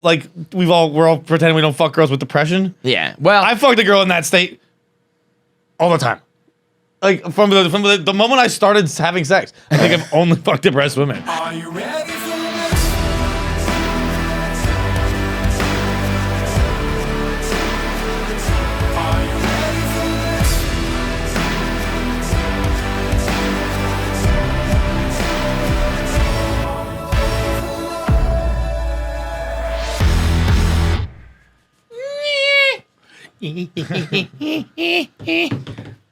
like we're all pretending we don't fuck girls with depression. Yeah. Well, I fucked a girl in that state all the time. Like from the moment I started having sex, I think I've only fucked depressed women. Are you ready for this? Are you ready for this?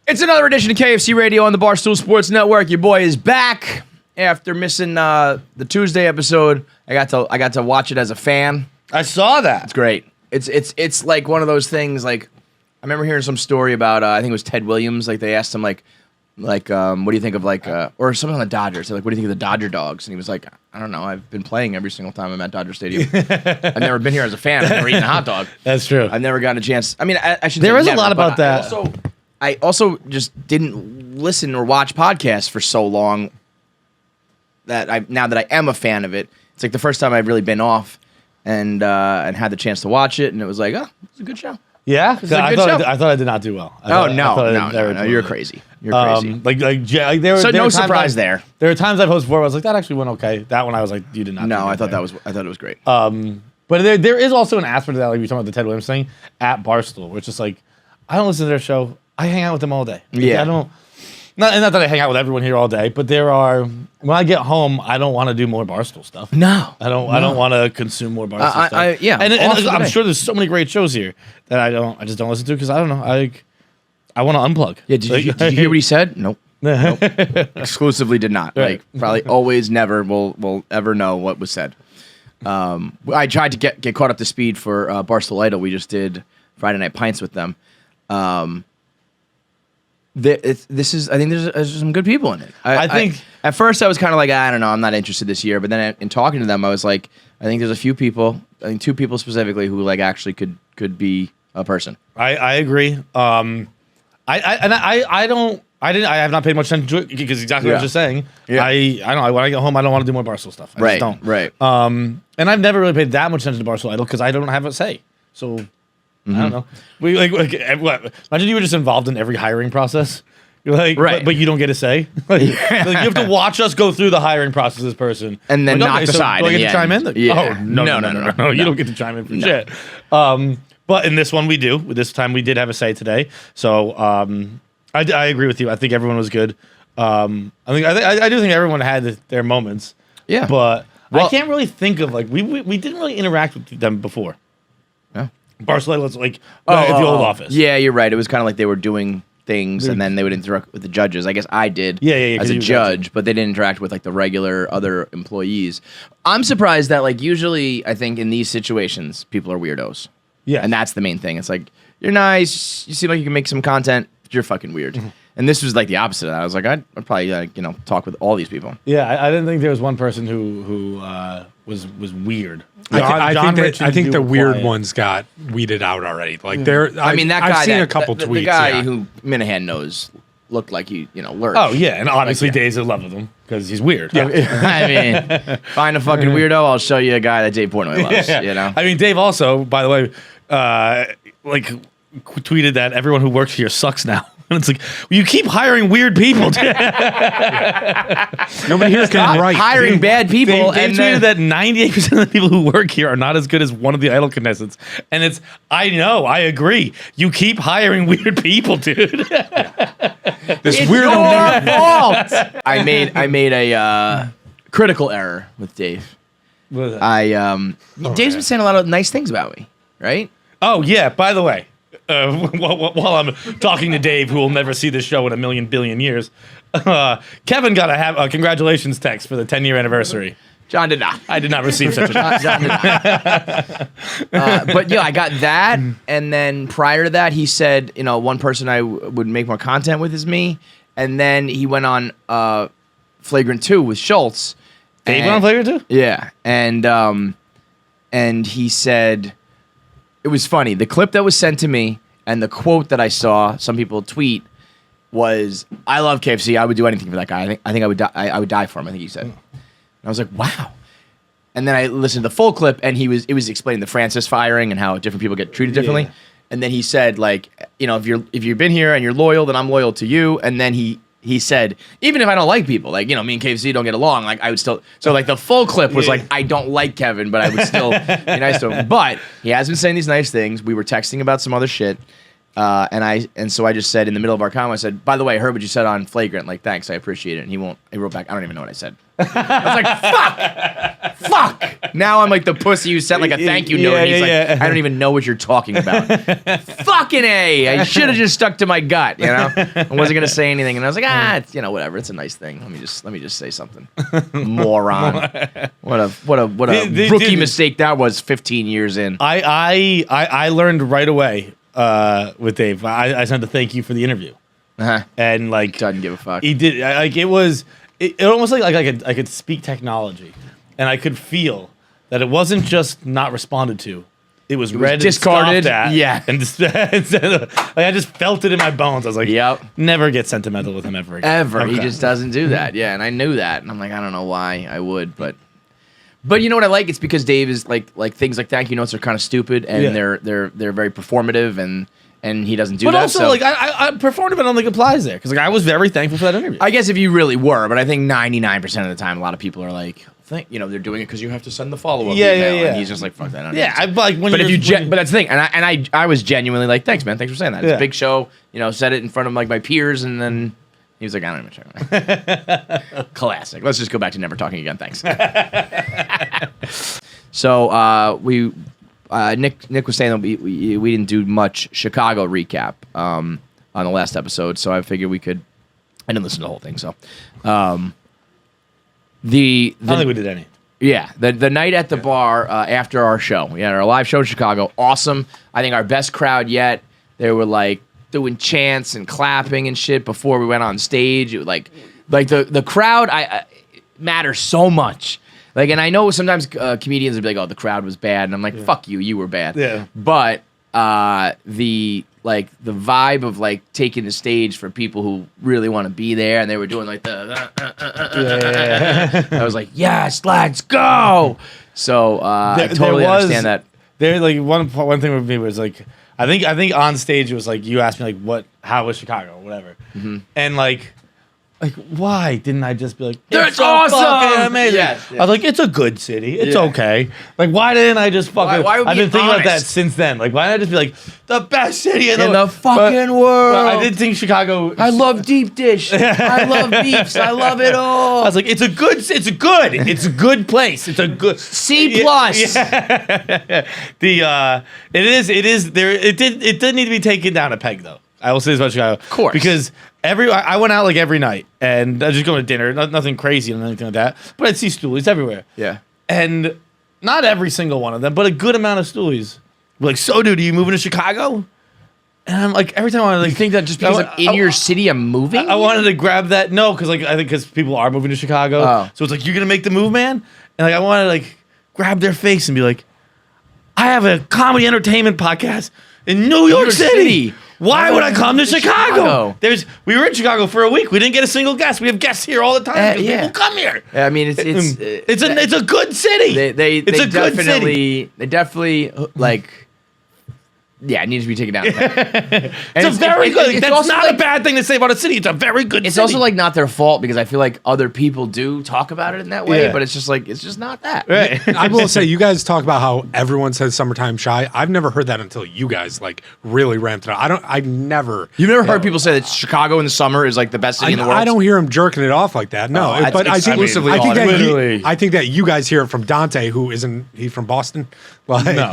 it's another edition of KFC Radio on the Barstool Sports Network. Your boy is back after missing the Tuesday episode. I got to watch it as a fan. I saw that. It's great. It's like one of those things. Like I remember hearing some story about I think it was Ted Williams. Like they asked him like what do you think of or something on the Dodgers? They're like, what do you think of the Dodger dogs? And he was like, I don't know. I've been playing every single time I'm at Dodger Stadium. I've never been here as a fan. I've never eaten a hot dog. That's true. I've never gotten a chance. I mean, I should. There say is never, a lot about that. I also just didn't listen or watch podcasts for so long that now that I am a fan of it, it's like the first time I've really been off and had the chance to watch it, and it was like, oh, it's a good show. Yeah, It's a good show. I thought I did not do well. No, you're crazy. You're crazy. There were no surprise there. There were times I've hosted before where I was like, that actually went okay. That one I was like, you did not. No, do I thought okay. I thought it was great. But there is also an aspect of that, like we were talking about the Ted Williams thing at Barstool, where it's just like, I don't listen to their show. I hang out with them all day. Like, Yeah. I don't. Not that I hang out with everyone here all day, but there are. When I get home, I don't want to do more Barstool stuff. No, I don't want to consume more Barstool stuff. yeah, and all through I'm the sure there's so many great shows here that I just don't listen to because I don't know. I want to unplug. Yeah, did you hear what he said? Nope. Exclusively did not. Right. Like probably always never will ever know what was said. I tried to get caught up to speed for Barstool Idol. We just did Friday Night Pints with them. This is. I think there's some good people in it. I think at first I was kind of like, I don't know, I'm not interested this year. But then in talking to them, I was like, I think there's a few people. I think two people specifically who like actually could be a person. I agree. I have not paid much attention to it because exactly what I was just saying. Yeah. I don't know. When I get home, I don't want to do more Barstool stuff. I just don't. Right. And I've never really paid that much attention to Barstool Idol because I don't have a say. So I don't know. We what? Imagine you were just involved in every hiring process. You're like, right. but you don't get a say. Like, you have to watch us go through the hiring process as person, and then like, not decide. So do I get to chime in? Yeah. Oh no! You don't get to chime in for shit. But in this one, we do. This time, we did have a say today. So I agree with you. I think everyone was good. I do think everyone had their moments. Yeah. But I can't really think of like we didn't really interact with them before. Yeah. Barcelona was like at the old office. Yeah, you're right. It was kind of like they were doing things and then they would interact with the judges. I guess I did as a judge, but they didn't interact with like the regular other employees. I'm surprised that like usually I think in these situations people are weirdos. Yeah. And that's the main thing. It's like, you're nice, you seem like you can make some content, but you're fucking weird. Mm-hmm. And this was like the opposite of that. I was like, I'd probably talk with all these people. Yeah, I didn't think there was one person who was weird. I think the weird ones got weeded out already. Like that guy. I've seen a couple tweets. The guy who Minahan knows looked like he lurched. Oh yeah, and obviously Dave's in love with him because he's weird. Yeah. I mean, find a fucking weirdo, I'll show you a guy that Dave Portnoy loves. Yeah. I mean, Dave also, by the way, tweeted that everyone who works here sucks now. And it's like, well, you keep hiring weird people. Nobody here can write. Hiring bad people. They tweeted that 98% of the people who work here are not as good as one of the Idol contestants. And it's, I know, I agree. You keep hiring weird people, dude. This it's weird your fault. I made a critical error with Dave. Dave's been saying a lot of nice things about me, right? Oh yeah. By the way, while I'm talking to Dave, who will never see this show in a million billion years, Kevin got a congratulations text for the 10-year anniversary. John did not. I did not receive such a text. John did not. But yeah, I got that, and then prior to that, he said, one person I would make more content with is me, and then he went on Flagrant 2 with Schultz. Dave went on Flagrant 2? Yeah, and he said. It was funny. The clip that was sent to me and the quote that I saw some people tweet was, "I love KFC. I would do anything for that guy. I think I would die for him." I think he said. And I was like, "Wow." and then I listened to the full clip, and it was explaining the Francis firing and how different people get treated differently. Yeah. And then he said, like, if you've been here and you're loyal, then I'm loyal to you. And then he said, even if I don't like people, like, me and KFC don't get along, like, I would still. So, like, the full clip was like, I don't like Kevin, but I would still be nice to him. But he has been saying these nice things. We were texting about some other shit. And so I just said in the middle of our comment, I said, by the way, I heard what you said on Flagrant. Like, thanks, I appreciate it. And he wrote back, I don't even know what I said. I was like, fuck. Now I'm like the pussy who sent like a thank you note. And he's like, I don't even know what you're talking about. Fucking A. I should have just stuck to my gut, I wasn't going to say anything. And I was like, it's, whatever. It's a nice thing. Let me just say something. Moron. What a rookie mistake that was 15 years in. I learned right away with Dave. I sent a thank you for the interview. And like, doesn't give a fuck. He did. Like, it was. It almost like I could speak technology, and I could feel that it wasn't just not responded to; it was read, discarded, and and I just felt it in my bones. I was like, "Yep, never get sentimental with him ever again." Ever, okay. He just doesn't do that. Yeah, and I knew that, and I'm like, I don't know why I would, but you know what I like? It's because Dave is like things like thank you notes are kind of stupid, and they're very performative and he doesn't do that. But also, so. like, I performative, I don't think applies there. Because, like, I was very thankful for that interview. I guess if you really were, but I think 99% of the time, a lot of people are like, they're doing it because you have to send the follow-up email. And he's just like, fuck that. But that's the thing. And I was genuinely like, thanks, man. Thanks for saying that. It's a big show. Said it in front of, like, my peers, and then he was like, I don't even check. Classic. Let's just go back to never talking again. Thanks. So, Nick was saying that we didn't do much Chicago recap on the last episode, so I figured we could. I didn't listen to the whole thing, so I don't think we did any. Yeah, the night at the bar after our show, we had our live show in Chicago. Awesome. I think our best crowd yet. They were like doing chants and clapping and shit before we went on stage. It was like the crowd matters so much. Like, and I know sometimes comedians would be like, "Oh, the crowd was bad," and I'm like, "Fuck you, you were bad." Yeah. But the vibe of like taking the stage for people who really want to be there, and they were doing like the. I was like, "Yes, let's go!" So I totally understand that. There, like one thing with me was like, I think on stage it was like you asked me like how was Chicago, whatever, and like. Like, why didn't I just be like, it's so awesome, amazing? Yes. I was like, it's a good city. It's okay. Like, why didn't I just fucking... Why I've been thinking about that since then. Like, why didn't I just be like, the best city in the fucking world? But I did think Chicago... I love deep dish. I love beefs. I love it all. I was like, it's a good place. It's a good... C+. Yeah. It did need to be taken down a peg, though. I will say this about Chicago. Of course. Because I went out like every night, and I just go to dinner, nothing crazy and anything like that. But I'd see stoolies everywhere. Yeah. And not every single one of them, but a good amount of stoolies were like, "So, dude, are you moving to Chicago?" And I'm like, every time I like, you think that just because in your city I'm moving? I wanted to grab that. No, because like I think because people are moving to Chicago, so it's like, you're gonna make the move, man. And like I wanted to like grab their face and be like, I have a comedy entertainment podcast in New York City. Why would I come to Chicago? We were in Chicago for a week. We didn't get a single guest. We have guests here all the time. People come here. I mean, it's a good city. It's a good city. They definitely like. Yeah, it needs to be taken down. It's very good. That's not a bad thing to say about a city. It's a very good city. It's also like not their fault because I feel like other people do talk about it in that way, but it's just like it's just not that. Right. I will say, you guys talk about how everyone says summertime shy. I've never heard that until you guys like really ramped it up. I've never. You've never heard people say that Chicago in the summer is like the best city in the world? I don't hear them jerking it off like that. No, but I think that you guys hear it from Dante, who isn't he from Boston? Like, no,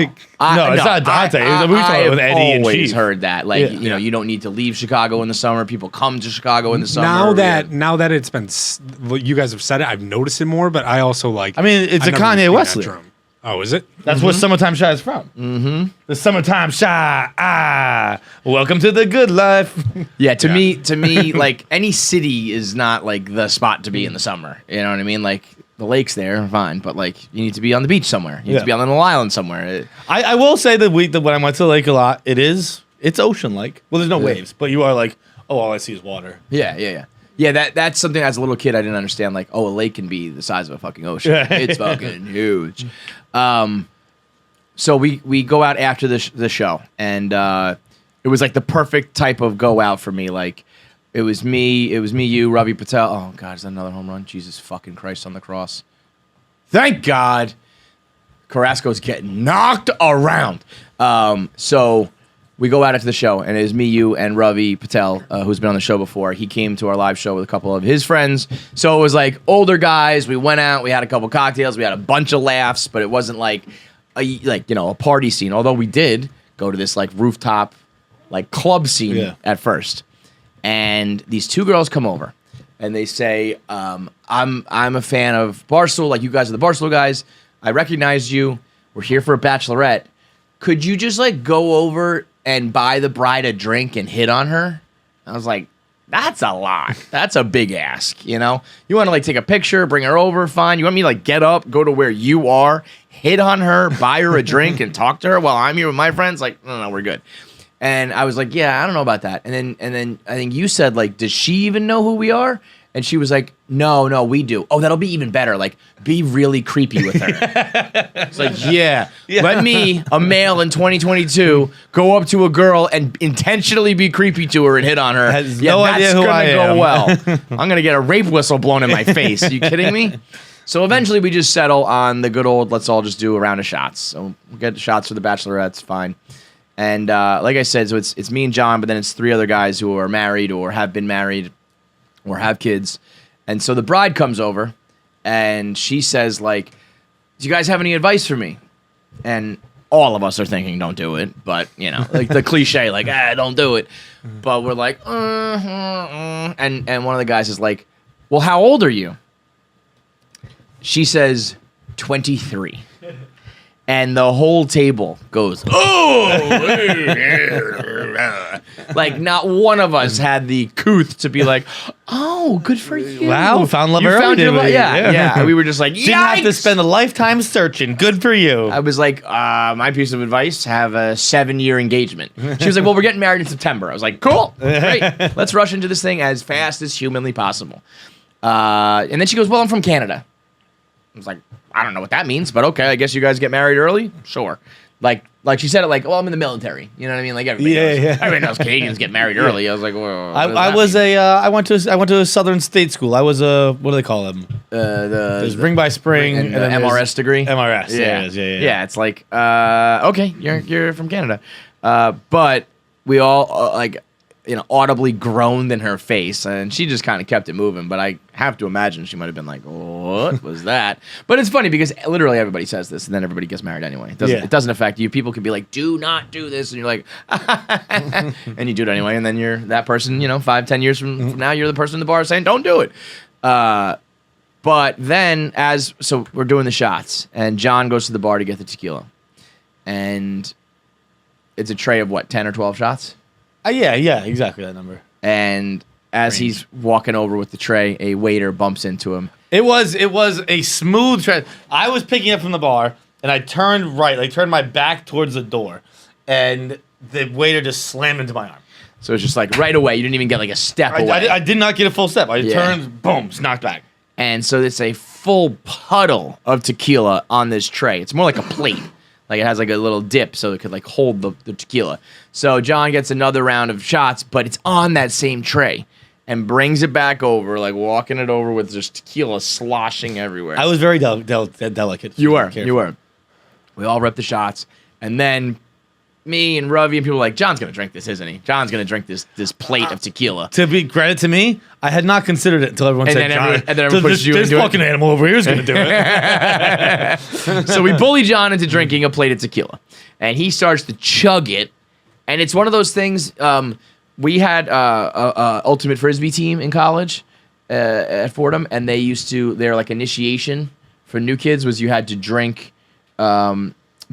it's not Dante. We talked with Eddie and Chief. Heard that, like you don't need to leave Chicago in the summer. People come to Chicago in the summer. Now that it's been, you guys have said it, I've noticed it more. But I also like. I mean, it's a Kanye West lyric. Oh, is it? That's what Summertime Shy is from. Mm-hmm. The Summertime Shy. Welcome to the good life. Yeah, to me, like any city is not like the spot to be in the summer. You know what I mean? Like. The lake's there, fine, but like you need to be on the beach somewhere. You need to be on an island somewhere. I will say that when I went to the lake a lot, it's ocean like. Well, there's no waves, but you are like, oh, all I see is water. Yeah. Yeah, that's something as a little kid I didn't understand. Like, oh, a lake can be the size of a fucking ocean. It's fucking huge. So we go out after the show, and it was like the perfect type of go out for me. Like, it was me, you, Ravi Patel. Oh God, is that another home run? Jesus fucking Christ on the cross! Thank God. Carrasco's getting knocked around. So we go out after the show, and it was me, you, and Ravi Patel, who's been on the show before. He came to our live show with a couple of his friends. So it was like older guys. We went out. We had a couple cocktails. We had a bunch of laughs, but it wasn't like a party scene. Although we did go to this like rooftop like club scene at first. And these two girls come over, and they say, "I'm a fan of Barstool. Like, you guys are the Barstool guys. I recognize you. We're here for a bachelorette. Could you just like go over and buy the bride a drink and hit on her?" I was like, that's a lot. That's a big ask, you know? You want to like take a picture, bring her over, fine. You want me to like get up, go to where you are, hit on her, buy her a drink, and talk to her while I'm here with my friends? Like, no, we're good. And I was like, yeah, I don't know about that. And then I think you said, like, does she even know who we are? And she was like, no, we do. Oh, that'll be even better. Like, be really creepy with her. It's like, yeah. Let me, a male in 2022, go up to a girl and intentionally be creepy to her and hit on her. Has no idea who I am. That's gonna go well. I'm gonna get a rape whistle blown in my face. Are you kidding me? So eventually we just settle on the good old, let's all just do a round of shots. So we'll get shots for the bachelorettes, fine. And like I said, so it's me and John, but then it's three other guys who are married or have been married or have kids. And so the bride comes over, and she says, like, do you guys have any advice for me? And all of us are thinking, don't do it. But, you know, like the cliche, like, don't do it. But we're like, And one of the guys is like, well, how old are you? She says, 23. And the whole table goes, oh! Like, not one of us had the couth to be like, oh, good for you. Wow, found love you early. Found your love. Yeah. We were just like, didn't have to spend a lifetime searching. Good for you. I was like, my piece of advice, have a 7-year engagement. She was like, well, we're getting married in September. I was like, cool, great. Let's rush into this thing as fast as humanly possible. And then she goes, well, I'm from Canada. I was like, I don't know what that means, but okay, I guess you guys get married early? Sure. Like she said it like, well, I'm in the military. You know what I mean? Like everybody knows. Yeah. Everybody knows Canadians get married early. I was like, well, I went to a southern state school. I was what do they call them? There's Ring by Spring and then MRS degree. MRS. Yeah. Yeah. It's like, okay, you're from Canada, but we all like, you know, audibly groaned in her face, and she just kind of kept it moving. But I have to imagine she might have been like, what was that? But it's funny because literally everybody says this, and then everybody gets married anyway. It doesn't affect you. People can be like, do not do this, and you're like, and you do it anyway, and then you're that person, you know, 5-10 years from now, you're the person in the bar saying, don't do it. But then so we're doing the shots, and John goes to the bar to get the tequila, and it's a tray of what, 10 or 12 shots? Yeah, exactly that number. And as he's walking over with the tray, a waiter bumps into him. It was a smooth tray. I was picking up from the bar, and I turned right, like turned my back towards the door, and the waiter just slammed into my arm. So it's just like right away. You didn't even get like a step away. I did not get a full step. I turned, boom, knocked back. And so it's a full puddle of tequila on this tray. It's more like a plate. Like, it has like a little dip so it could like hold the tequila. So John gets another round of shots, but it's on that same tray, and brings it back over, like walking it over with just tequila sloshing everywhere. I was very delicate. You were. We all ripped the shots, and then me and Ravi and people were like, John's going to drink this, isn't he? John's going to drink this plate of tequila. To be credit to me, I had not considered it until everyone said John. And then everyone pushed you into this fucking animal over here is going to do it. So we bully John into drinking a plate of tequila. And he starts to chug it. And it's one of those things, we had a ultimate Frisbee team in college at Fordham. And their like initiation for new kids was you had to drink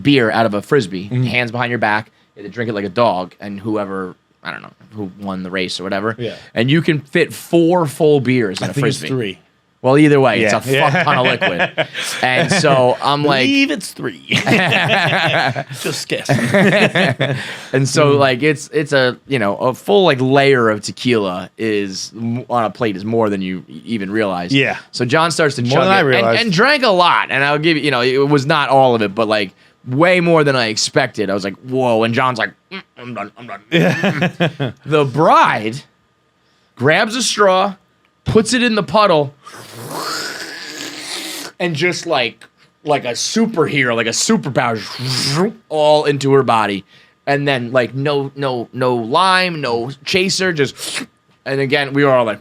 beer out of a Frisbee, hands behind your back. You had to drink it like a dog, and whoever, I don't know, who won the race or whatever. Yeah. And you can fit 4 full beers in a Frisbee. It's 3. Well, either way, it's a fuck ton of liquid. And so I'm like, believe it's 3. Just guess. And so like it's a a full like layer of tequila is on a plate is more than you even realize. Yeah. So John starts to More chug than I it realized. and drank a lot. And I'll give you, it was not all of it, but like way more than I expected. I was like, whoa. And John's like, I'm done. The bride grabs a straw, puts it in the puddle, and just like a superhero, like a superpower, all into her body. And then like no lime, no chaser, just, and again, we were all like,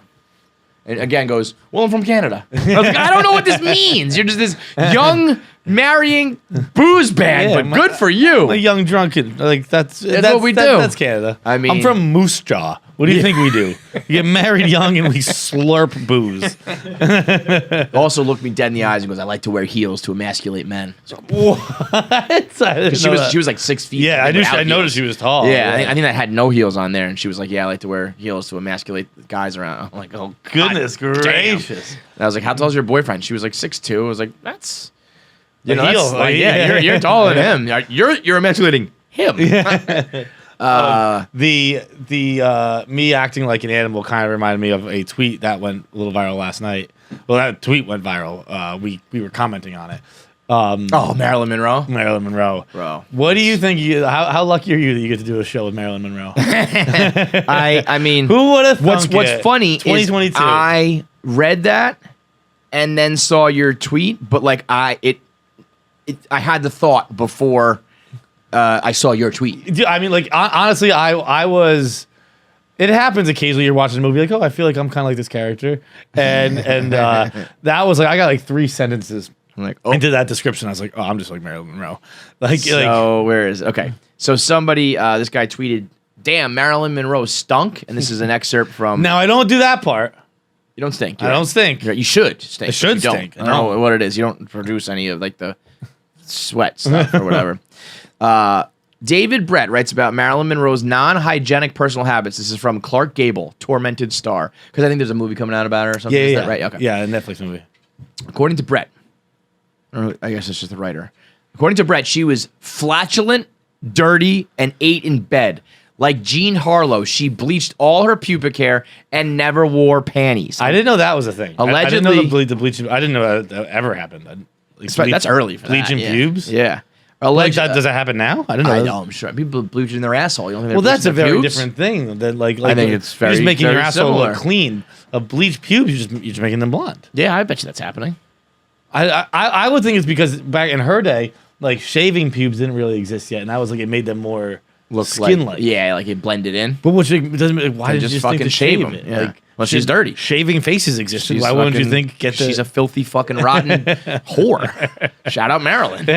and again goes, well, I'm from Canada. I was like, I don't know what this means. You're just this young marrying booze bag, but good for you. A young drunken. Like that's what we do. That's Canada. I mean, I'm from Moose Jaw. What do you think we do? We get married young and we slurp booze. Also looked me dead in the eyes and goes, I like to wear heels to emasculate men. So, What? she was like 6 feet. Yeah, I noticed she was tall. Yeah, I think I had no heels on there, and she was like, "Yeah, I like to wear heels to emasculate the guys around." I'm like, "Oh, Goodness God gracious!" damn. And I was like, "How tall is your boyfriend?" She was like 6'2". I was like, "That's The that's heel, like, yeah. you're taller than him. You're emasculating him." The me acting like an animal kind of reminded me of a tweet that went a little viral last night. Well, that tweet went viral. We were commenting on it. Marilyn Monroe. Marilyn Monroe. Bro. What do you think? How lucky are you that you get to do a show with Marilyn Monroe? I mean, Who would have what's thunk funny is 2022. I read that and then saw your tweet, but like I had the thought before I saw your tweet. Dude, I mean, like honestly, I was. It happens occasionally. You're watching a movie like, oh, I feel like I'm kind of like this character, and that was like I got like 3 sentences. I'm like, into that description. I was like, oh, I'm just like Marilyn Monroe. So where is it? Okay. So somebody, this guy tweeted, "Damn, Marilyn Monroe stunk," and this is an excerpt from. Now I don't do that part. You don't stink. I don't stink. You should stink. I should but you don't. stink. I don't know what it is. You don't produce any of like the sweat stuff or whatever. David Brett writes about Marilyn Monroe's non-hygienic personal habits. This is from Clark Gable, Tormented Star, because I think there's a movie coming out about her or something. Is that right? Okay. Yeah, a Netflix movie. According to Brett, or I guess it's just the writer. According to Brett, she was flatulent, dirty, and ate in bed. Like Jean Harlow, she bleached all her pubic hair and never wore panties. I didn't know that was a thing. Allegedly, I didn't know the bleaching. I didn't know that ever happened. That's early for bleaching that, pubes. Yeah. Like that, does that happen now? I don't know. I know. I'm sure people bleaching their asshole. You don't think well, that's a very pubes? different thing than like I think it's very you're just making very your asshole similar. look clean. A bleached pubes, you're just making them blonde. Yeah, I bet you that's happening. I would think it's because back in her day, like shaving pubes didn't really exist yet, and that was like it made them more Look skin-like. Yeah, like it blended in. But which doesn't. Why did you just just fucking think to shave shave them? it? Yeah. Like, Well, she's dirty. Shaving faces existed. She's Why wouldn't you fucking- think she's a filthy fucking rotten whore? Shout out Marilyn.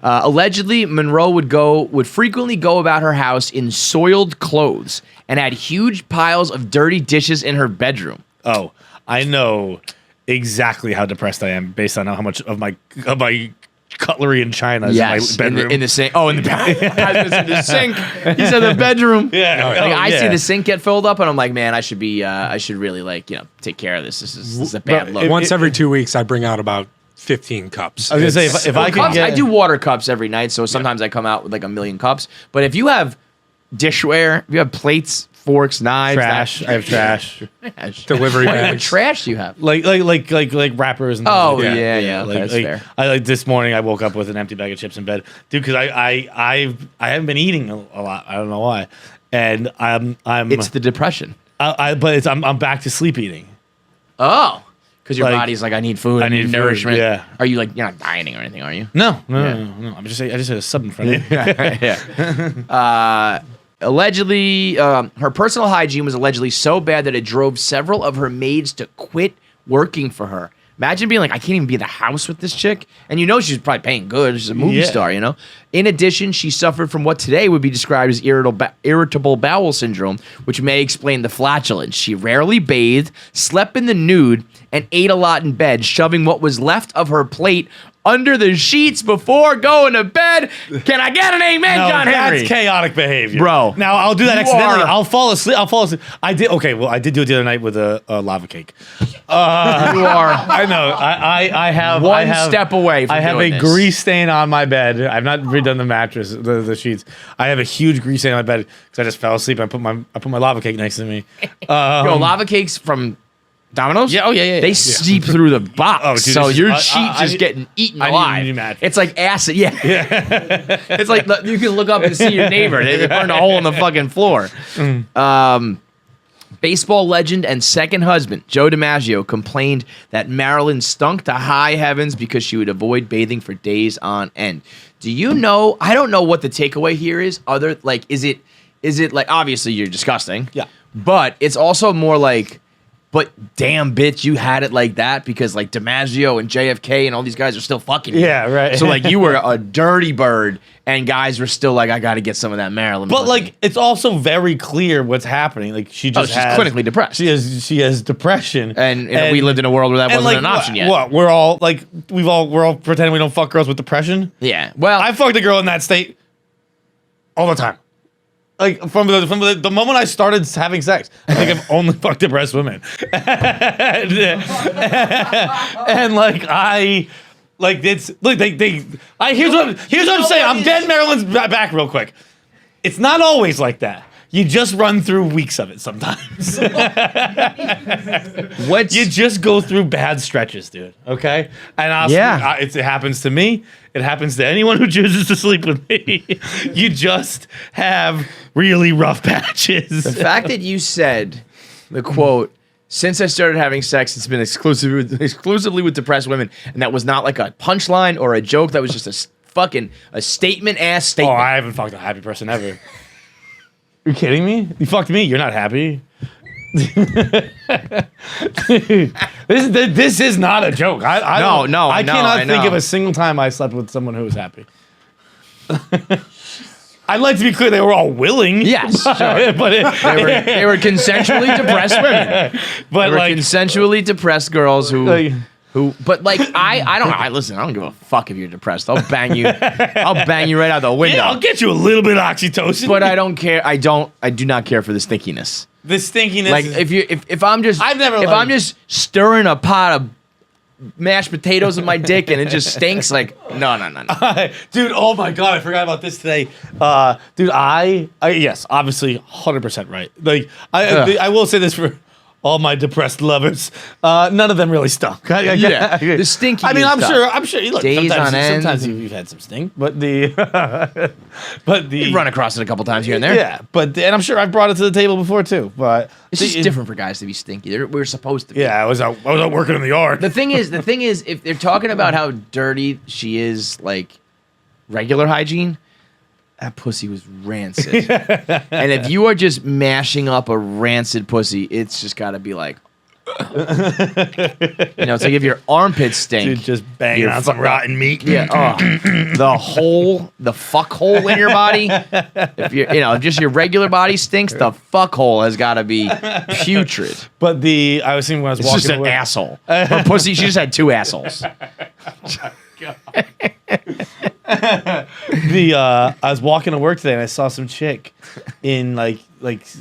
Allegedly, Monroe would frequently go about her house in soiled clothes and had huge piles of dirty dishes in her bedroom. Oh, I know exactly how depressed I am based on how much of my cutlery in China is in my bedroom. In the sink. Oh, in the in the sink. He said the bedroom. Yeah. Like, Oh, I yeah. see the sink get filled up, and I'm like, man, I should really take care of this. This is a bad look. Once every 2 weeks, I bring out about 15 cups. I was gonna say if I could Cups, get, I do water cups every night, so sometimes I come out with like 1,000,000 cups. But if you have dishware, if you have plates, forks, knives, trash. I have trash. Delivery What bags. trash do you have? like wrappers and things Oh, like that. yeah, okay, that's fair. I like this morning I woke up with an empty bag of chips in bed, dude, because I haven't been eating a lot. I don't know why, and I'm It's the depression. I'm back to sleep eating. Oh, because your Like, body's like, I need food. I need food, nourishment. yeah. Are you like, you're not dieting or anything, are you? No. Yeah. I just had a sub in front of me. Yeah. Allegedly, her personal hygiene was allegedly so bad that it drove several of her maids to quit working for her. Imagine being like, I can't even be in the house with this chick. And you know she's probably paying good. She's a movie Yeah. star, you know? In addition, she suffered from what today would be described as irritable bowel syndrome, which may explain the flatulence. She rarely bathed, slept in the nude, and ate a lot in bed, shoving what was left of her plate under the sheets before going to bed. Can I get an amen, John Henry? That's chaotic behavior, Bro. Now I'll do that You accidentally. are- I'll fall asleep. I did. Okay, well, I did do it the other night with a lava cake. You are I know. I have one I have, step away from I have doing a this. grease stain on my bed. I've not redone the mattress, the sheets. I have a huge grease stain on my bed because I just fell asleep. I put my lava cake next to me. Yo, lava cakes from Domino's? Yeah, yeah. They seep through the box. Oh, dude, so it's- your I sheet's just getting eaten I need alive. a new mattress. It's like acid. Yeah. It's like you can look up and see your neighbor. They burned a hole in the fucking floor. Baseball legend and second husband, Joe DiMaggio, complained that Marilyn stunk to high heavens because she would avoid bathing for days on end. Do you know? I don't know what the takeaway here is. Is it like, obviously you're disgusting. Yeah. But it's also more like, but damn, bitch, you had it like that because like DiMaggio and JFK and all these guys are still fucking you. Yeah, right. So like you were a dirty bird and guys were still like, I got to get some of that Marilyn. But pussy. like, it's also very clear what's happening. Like, she just she's has, clinically depressed. She has depression, and we lived in a world where that wasn't an option yet. What we're all pretending we don't fuck girls with depression. Yeah. Well, I fucked a girl in that state all the time. Like from the moment I started having sex, I think I've only fucked depressed women, and like it's look here's what I'm saying. I'm dead Marilyn's back real quick. It's not always like that. You just run through weeks of it sometimes. You just go through bad stretches, dude. Okay, and it happens to me. It happens to anyone who chooses to sleep with me. You just have really rough patches. the fact that you said the quote, since I started having sex, it's been exclusively with depressed women, and that was not like a punchline or a joke. That was just a statement-ass Oh, statement. I haven't fucked a happy person ever. You kidding me? You fucked me. You're not happy. This is not a joke. I cannot think of a single time I slept with someone who was happy. I'd like to be clear; they were all willing. Yes, sure. but They were consensually depressed women. But They were like consensually depressed girls who Like- but like listen, I don't give a fuck if you're depressed. I'll bang you right out the window. yeah, I'll get you a little bit of oxytocin. But I don't care. I do not care for the stinkiness. the stinkiness. Like if I'm just I'm just stirring a pot of mashed potatoes with my dick and it just stinks, like no. Dude, oh my god, I forgot about this today. Dude, I yes, obviously 100% right. Like I will say this for all my depressed lovers, none of them really stunk. Yeah, the stinky. I mean, I'm sure. Look, Days on end. sometimes you've had some stink, but You've run across it a couple times here and there. Yeah, and I'm sure I've brought it to the table before too. But It's just different for guys to be stinky. We're supposed to be. Yeah, I was out working in the yard. The thing is, if they're talking about how dirty she is, like regular hygiene, that pussy was rancid. And if you are just mashing up a rancid pussy, it's just got to be like, it's like if your armpits stink. Dude, just banging on some rotten meat. Yeah, the fuck hole in your body. If just your regular body stinks, the fuck hole has got to be putrid. But I was thinking when I was It's walking just an away- asshole. Her pussy, she just had two assholes. I was walking to work today and I saw some chick in like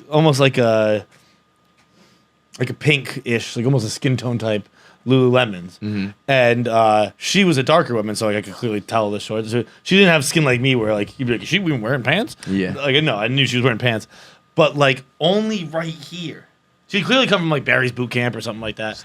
almost like a pink-ish, like almost a skin tone type Lululemons, and she was a darker woman, so like I could clearly tell the short. So she didn't have skin like me, where like you'd be like, "Is she even wearing pants?" Yeah. Like no, I knew she was wearing pants, but like only right here. She clearly come from like Barry's boot camp or something like that.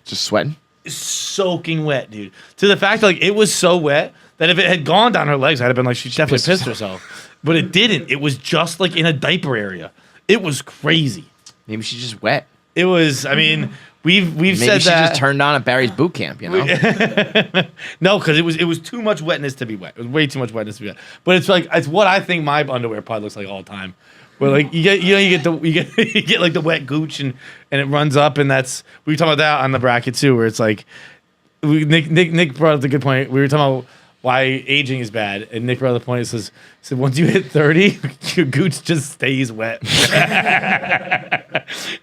Just sweating. Soaking wet, dude. To the fact like it was so wet that if it had gone down her legs, I'd have been like, she definitely pissed herself. But it didn't. It was just like in a diaper area. It was crazy. Maybe she's just wet. It was. I mean, we've Maybe said she that. just turned on at Barry's boot camp. You know. No, because it was too much wetness to be wet. It was way too much wetness to be wet. But it's like it's what I think my underwear probably looks like all the time. Where like you get like the wet gooch and it runs up, and that's we were talking about that on the bracket too, where it's like Nick brought up the good point. We were talking about why aging is bad, and Nick brought up the point. It said once you hit 30, your gooch just stays wet.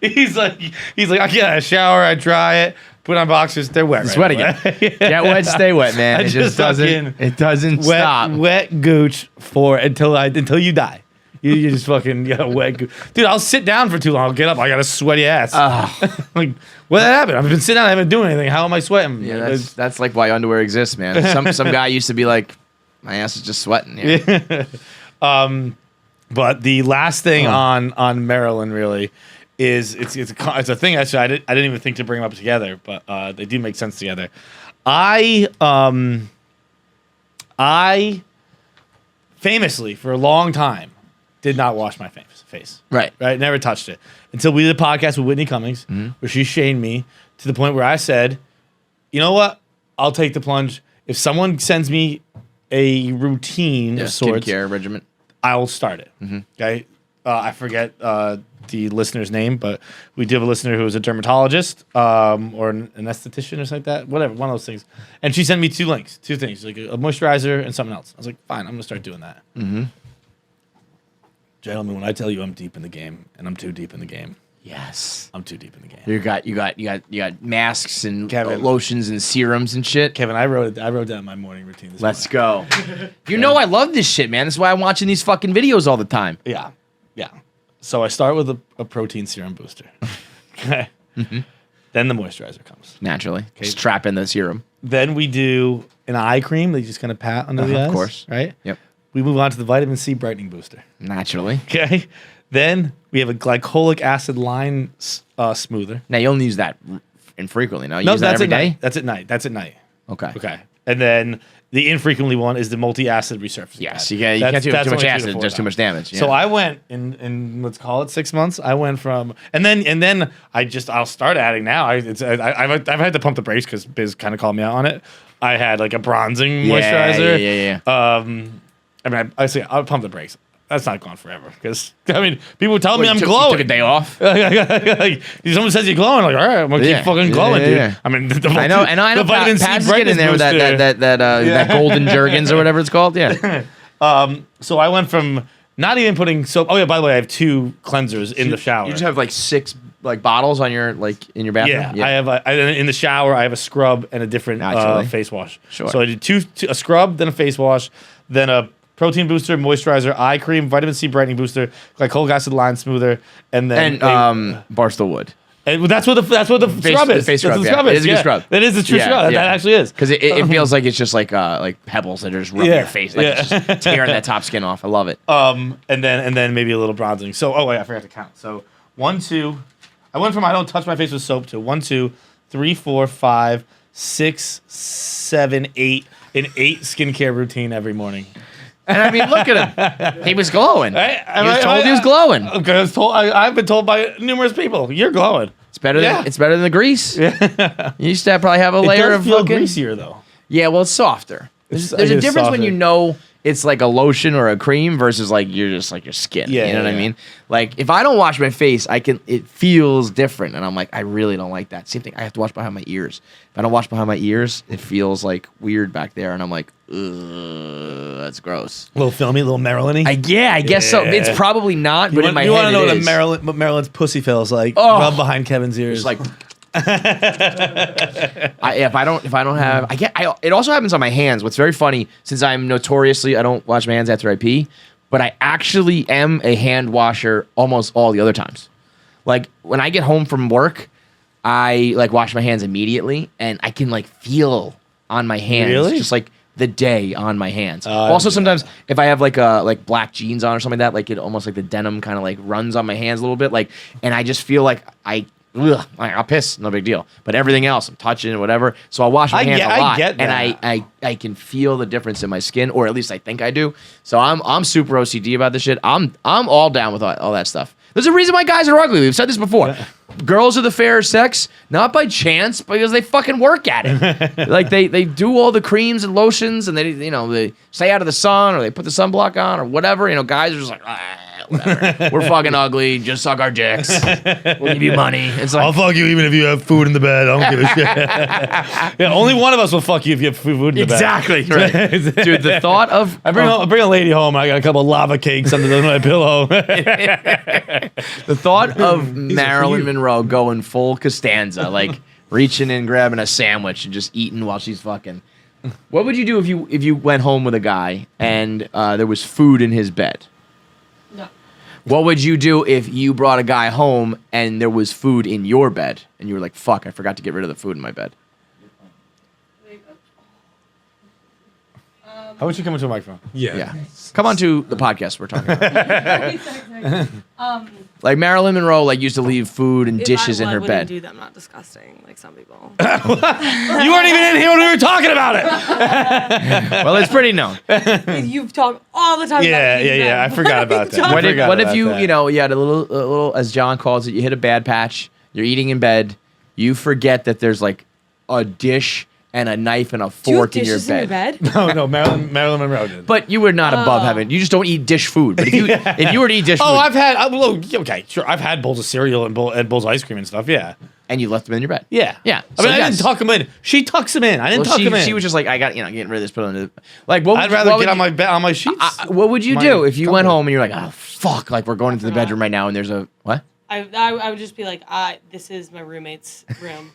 he's like I get a shower, I dry it, put on boxers, they're wet. Sweat again. Get wet, stay wet, man. It just doesn't. It doesn't stop. Wet gooch until you die. You just fucking wet gooch. Dude, I'll sit down for too long. I'll get up. I got a sweaty ass. Like, what happened? I've been sitting down. I haven't been doing anything. How am I sweating? Yeah, that's like why underwear exists, man. Some guy used to be like, my ass is just sweating. Yeah. But the last thing on Marilyn really is it's a thing. Actually, I didn't even think to bring them up together, but they do make sense together. I famously for a long time did not wash my face. Right. Never touched it until we did a podcast with Whitney Cummings, where she shamed me to the point where I said, you know what? I'll take the plunge. If someone sends me a routine of sorts, skincare regimen, I'll start it. Okay. I forget the listener's name, but we do have a listener who is a dermatologist or an esthetician or something like that. Whatever, one of those things. And she sent me two things, like a moisturizer and something else. I was like, fine, I'm gonna start doing that. Gentlemen, when I tell you I'm deep in the game, and I'm too deep in the game. Yes, I'm too deep in the game. You got masks and lotions and serums and shit. Kevin, I wrote down my morning routine. Let's go. You know I love this shit, man. That's why I'm watching these fucking videos all the time. Yeah. So I start with a protein serum booster. Okay. Then the moisturizer comes. Naturally. Okay. Strap in the serum. Then we do an eye cream that you just kind of pat under the eyes. Of course. Right? Yep. We move on to the vitamin C brightening booster. Naturally. Okay. Then we have a glycolic acid line smoother. Now you only use that infrequently. No, you use that every day? That's at night. Okay. And then the infrequently one is the multi-acid resurfacing. Yes, you can't do too much acid. It does too much damage. Yeah. So I went in let's call it 6 months. I went from and then I'll start adding now. I've had to pump the brakes because Biz kind of called me out on it. I had like a bronzing moisturizer. Yeah. I mean, I say I'll pump the brakes. That's not gone forever because I mean, people tell me I'm glowing. You took a day off. Like, someone says you're glowing, like all right, I'm gonna keep fucking glowing, dude. Yeah. I mean, I know. The vitamin C get in there with that golden Jergens or whatever it's called. Yeah. So I went from not even putting soap. Oh yeah, by the way, I have 2 cleansers in the shower. You just have like 6 bottles on your in your bathroom. Yeah. I have in the shower. I have a scrub and a different face wash. Sure. So I did a scrub, then a face wash, then a protein booster, moisturizer, eye cream, vitamin C brightening booster, glycolic acid line smoother, and then Barstool Wood. And that's what the scrub is. The face scrub. It is a good scrub. That is the true scrub. That actually is because it feels like it's just like pebbles that are just rubbing your face, it's just tearing that top skin off. I love it. And then maybe a little bronzing. So I forgot to count. So 1, 2. I went from I don't touch my face with soap to 1, 2, 3, 4, 5, 6, 7, 8. An 8 skincare routine every morning. And I mean, look at him. He was glowing. He was glowing. I've been told by numerous people, you're glowing. It's better than the grease. Yeah. You used to probably have a layer of feel greasier though. Yeah, well, it's softer. There's a difference when you know it's like a lotion or a cream versus like you're just like your skin. You know what I mean? Like if I don't wash my face, it feels different, and I'm like, I really don't like that. Same thing. I have to wash behind my ears. If I don't wash behind my ears, it feels like weird back there, and I'm like, ugh, that's gross. A little filmy, a little Marilyn-y. I guess so. It's probably not, but in my head, you want to know what Marilyn's pussy feels like? Oh, rub behind Kevin's ears. Just like. If I don't have, it also happens on my hands. What's very funny, since I'm notoriously I don't wash my hands after I pee, but I actually am a hand washer almost all the other times. Like when I get home from work, I like wash my hands immediately, and I can like feel on my hands, just like the day on my hands. Also, sometimes if I have like black jeans on or something like that, like it almost like the denim kind of like runs on my hands a little bit, like, and I just feel like I'll piss, no big deal. But everything else, I'm touching and whatever. So I wash my hands a lot, I get that. and I can feel the difference in my skin, or at least I think I do. So I'm super OCD about this shit. I'm all down with all that stuff. There's a reason why guys are ugly. We've said this before. Girls are the fairer sex, not by chance, because they fucking work at it. Like they do all the creams and lotions, and they stay out of the sun, or they put the sunblock on, or whatever. Guys are just like, whatever. We're fucking ugly. Just suck our dicks. We'll give you money. It's like, I'll fuck you even if you have food in the bed. I don't give a shit. Yeah, only one of us will fuck you if you have food in the bed. Exactly. Right. Dude, the thought of I bring a lady home. I got a couple of lava cakes under my pillow. The thought of Marilyn Monroe going full Costanza, like reaching in, grabbing a sandwich, and just eating while she's fucking. What would you do if you went home with a guy and there was food in his bed? No. What would you do if you brought a guy home and there was food in your bed and you were like, "Fuck, I forgot to get rid of the food in my bed"? How would you come into a microphone? Yeah. Come on to the podcast we're talking about. Sorry. Like Marilyn Monroe, like used to leave food and dishes in her I wouldn't bed. do that. I'm not disgusting like some people. You weren't even in here when we were talking about it. Well, it's pretty known. You've talked all the time. Yeah. I forgot about that. What if you had a little, as John calls it, you hit a bad patch. You're eating in bed. You forget that there's like a dish and a knife and a fork in your bed. No, Marilyn Monroe did. But you were not above having. You just don't eat dish food. But if you were to eat dish food, I've had. Okay, sure. I've had bowls of cereal and bowls of ice cream and stuff. Yeah. And you left them in your bed. Yeah. Yeah. I mean, I didn't tuck them in. She tucks them in. I didn't tuck them in. She was just like, I got getting rid of this. Put it in. Like, what? I'd rather get on my bed on my sheets. What would you do if you went home and you're like, oh fuck, like we're going into the bedroom right now and there's a what? I would just be like, this is my roommate's room.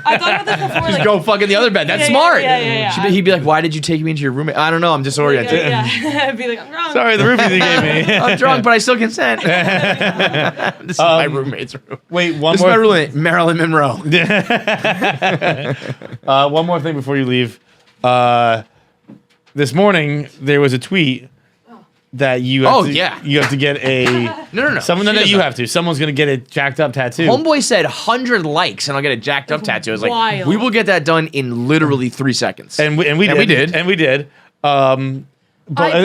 I thought about this before. Just go fuck in the other bed. That's smart. Yeah. He'd be like, why did you take me into your roommate? I don't know. I'm disoriented. Yeah. I'd be like, I'm drunk. Sorry, the roomie you gave me. I'm drunk, but I still consent. This is my roommate's room. Wait, This is my roommate, Marilyn Monroe. One more thing before you leave. This morning there was a tweet that you have you have to get a no. Someone's gonna get a jacked up tattoo. Homeboy said 100 likes and I'll get a jacked up tattoo. I was like, wild. we will get that done in literally 3 seconds. And we did. But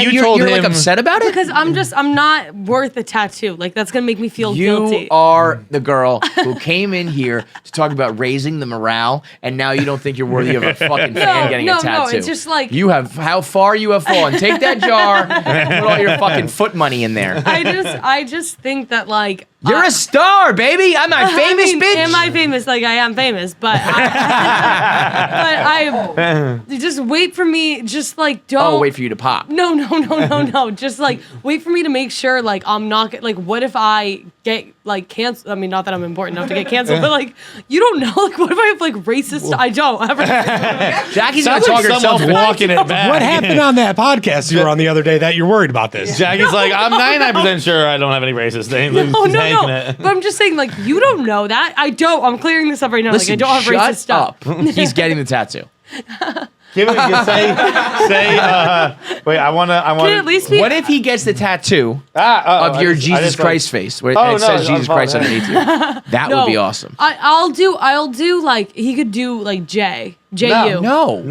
you told you're him like upset about it because I'm not worth a tattoo. Like that's gonna make me feel guilty. You are the girl who came in here to talk about raising the morale, and now you don't think you're worthy of a fucking fan getting a tattoo. No, it's just like you have how far you have fallen. Take that jar and put all your fucking foot money in there. I just think that like you're a star, baby. I'm a famous bitch. Am I famous? Like I am famous, but I just wait for me. Just like don't. Oh, wait for you to pop. No. Just like wait for me to make sure like I'm not like. What if I get like canceled? I mean, not that I'm important enough to get canceled, but like you don't know. Like what if I have like racist? I don't. Jackie's gonna talk herself walking it back. What happened on that podcast you were on the other day that you're worried about this? Jackie's like, I'm 99% sure I don't have any racist things. No. But I'm just saying, like, you don't know that. I don't. I'm clearing this up right now. Listen, like, I don't have racist stuff. He's getting the tattoo. Give it. Wait. I want to. Can it at least be? What if he gets the tattoo of your Jesus Christ face? Where it says Jesus Christ underneath you. That would be awesome. I'll do like he could do like J U. No.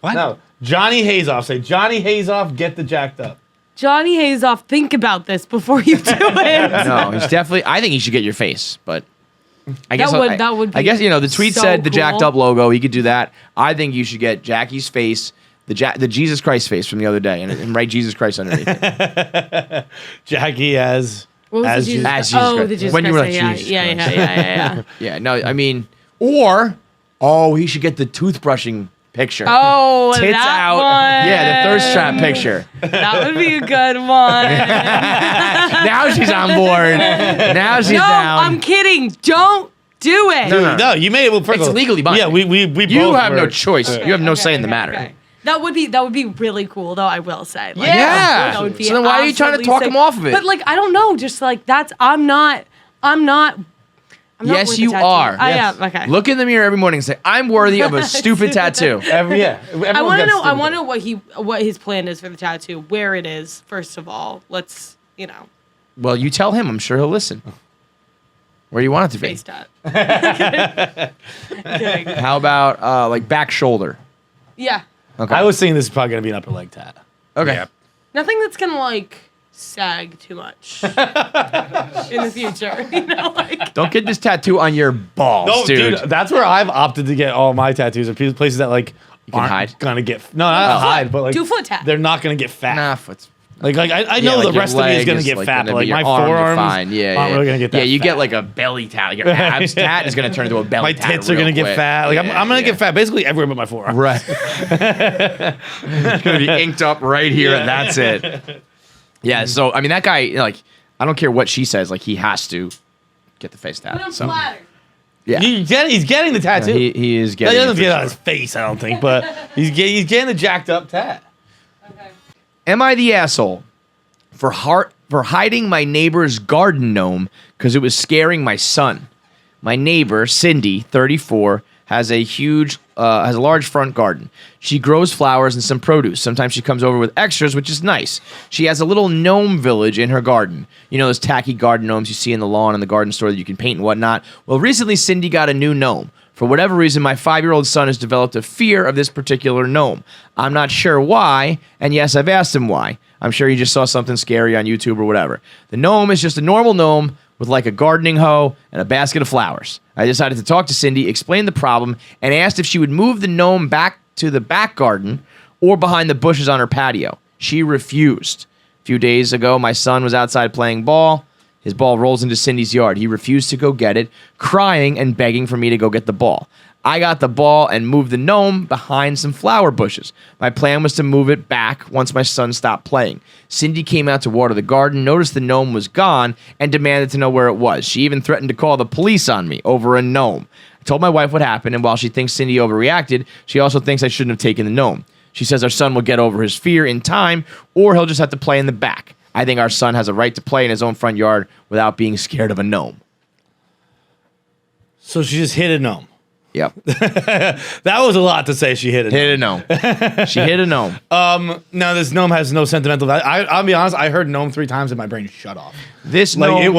What? No. Johnny Hazoff. Say Johnny Hazoff. Get the jacked up. Johnny Hazoff, think about this before you do it. No, he's definitely. I think he should get your face, but I guess that would. Be I guess the tweet so said the cool. jacked up logo. He could do that. I think you should get Jackie's face, the Jesus Christ face from the other day, and write Jesus Christ underneath it. Jackie as Jesus Christ. Christ. The Jesus when you were like Christ. Jesus Yeah. Christ. Yeah. No, I mean, he should get the toothbrushing picture. Oh, tits that out. one. Yeah, the thirst trap picture. That would be a good one. Now she's on board. Now she's down. I'm kidding. Don't do it. No, you made it. Well, it's legally binding. Yeah, we You both have no choice. You have no say in the matter. Okay. That would be really cool, though. I will say. Like, yeah. That would be so then why are you trying to talk him off of it? But like, I don't know. Just like I'm not. Yes, you are. I am. Okay. Look in the mirror every morning and say, "I'm worthy of a stupid tattoo." I want to know. I want to know what his plan is for the tattoo. Where it is, first of all. Let's. Well, you tell him. I'm sure he'll listen. Where do you want it to be? Face tat. How about like back shoulder? Yeah. Okay. I was thinking this is probably gonna be an upper leg tat. Okay. Yeah. Nothing that's gonna like sag too much in the future. Don't get this tattoo on your balls, dude. That's where I've opted to get all my tattoos. Are places that like you can hide. Gonna get not hide, but like do foot tat. They're not gonna get fat. Nah, foot's. Like I know like the rest of me is gonna get fat, but like my forearms aren't really gonna get that. Yeah, you fat. get like a belly tat. Your abs tat is gonna turn into a belly tat. My tits are gonna get fat. Like I'm gonna get fat basically everywhere but my forearm. Right. It's gonna be inked up right here, and that's it. Yeah. So I mean, that guy, like, I don't care what she says. Like, he has to get the face tat. But I'm so. flattered. Yeah. He's getting the tattoo. He is getting He it doesn't for get it on sure. his face, I don't think, but he's getting the jacked up tat. Okay. Am I the asshole for hiding my neighbor's garden gnome because it was scaring my son? My neighbor, Cindy, 34, has a large front garden. She grows flowers and some produce. Sometimes she comes over with extras, which is nice. She has a little gnome village in her garden. You know those tacky garden gnomes you see in the lawn in the garden store that you can paint and whatnot? Well, recently Cindy got a new gnome. For whatever reason, my 5-year-old son has developed a fear of this particular gnome. I'm not sure why, and yes, I've asked him why. I'm sure he just saw something scary on YouTube or whatever. The gnome is just a normal gnome with like a gardening hoe and a basket of flowers. I decided to talk to Cindy, explain the problem, and asked if she would move the gnome back to the back garden or behind the bushes on her patio. She refused. A few days ago, my son was outside playing ball. His ball rolls into Cindy's yard. He refused to go get it, crying and begging for me to go get the ball. I got the ball and moved the gnome behind some flower bushes. My plan was to move it back once my son stopped playing. Cindy came out to water the garden, noticed the gnome was gone, and demanded to know where it was. She even threatened to call the police on me over a gnome. I told my wife what happened, and while she thinks Cindy overreacted, she also thinks I shouldn't have taken the gnome. She says our son will get over his fear in time, or he'll just have to play in the back. I think our son has a right to play in his own front yard without being scared of a gnome. So she just hit a gnome. Yep. That was a lot to say. She hit a gnome. Hit a gnome. She hit a gnome. No, this gnome has no sentimental value. I'll be honest. I heard gnome 3 times and my brain shut off. This Like, gnome, it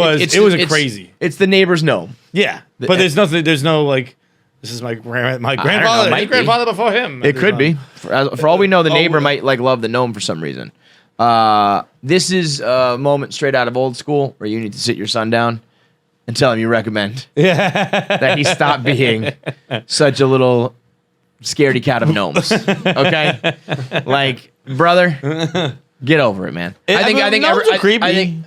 was crazy. It's the neighbor's gnome. Yeah, but there's nothing. There's no like. This is my grandfather. might His grandfather before him. It could be. For all we know, the neighbor might like love the gnome for some reason. This is a moment straight out of old school where you need to sit your son down and tell him you recommend that he stop being such a little scaredy cat of gnomes. Okay, like brother, get over it, man. Gnomes are creepy.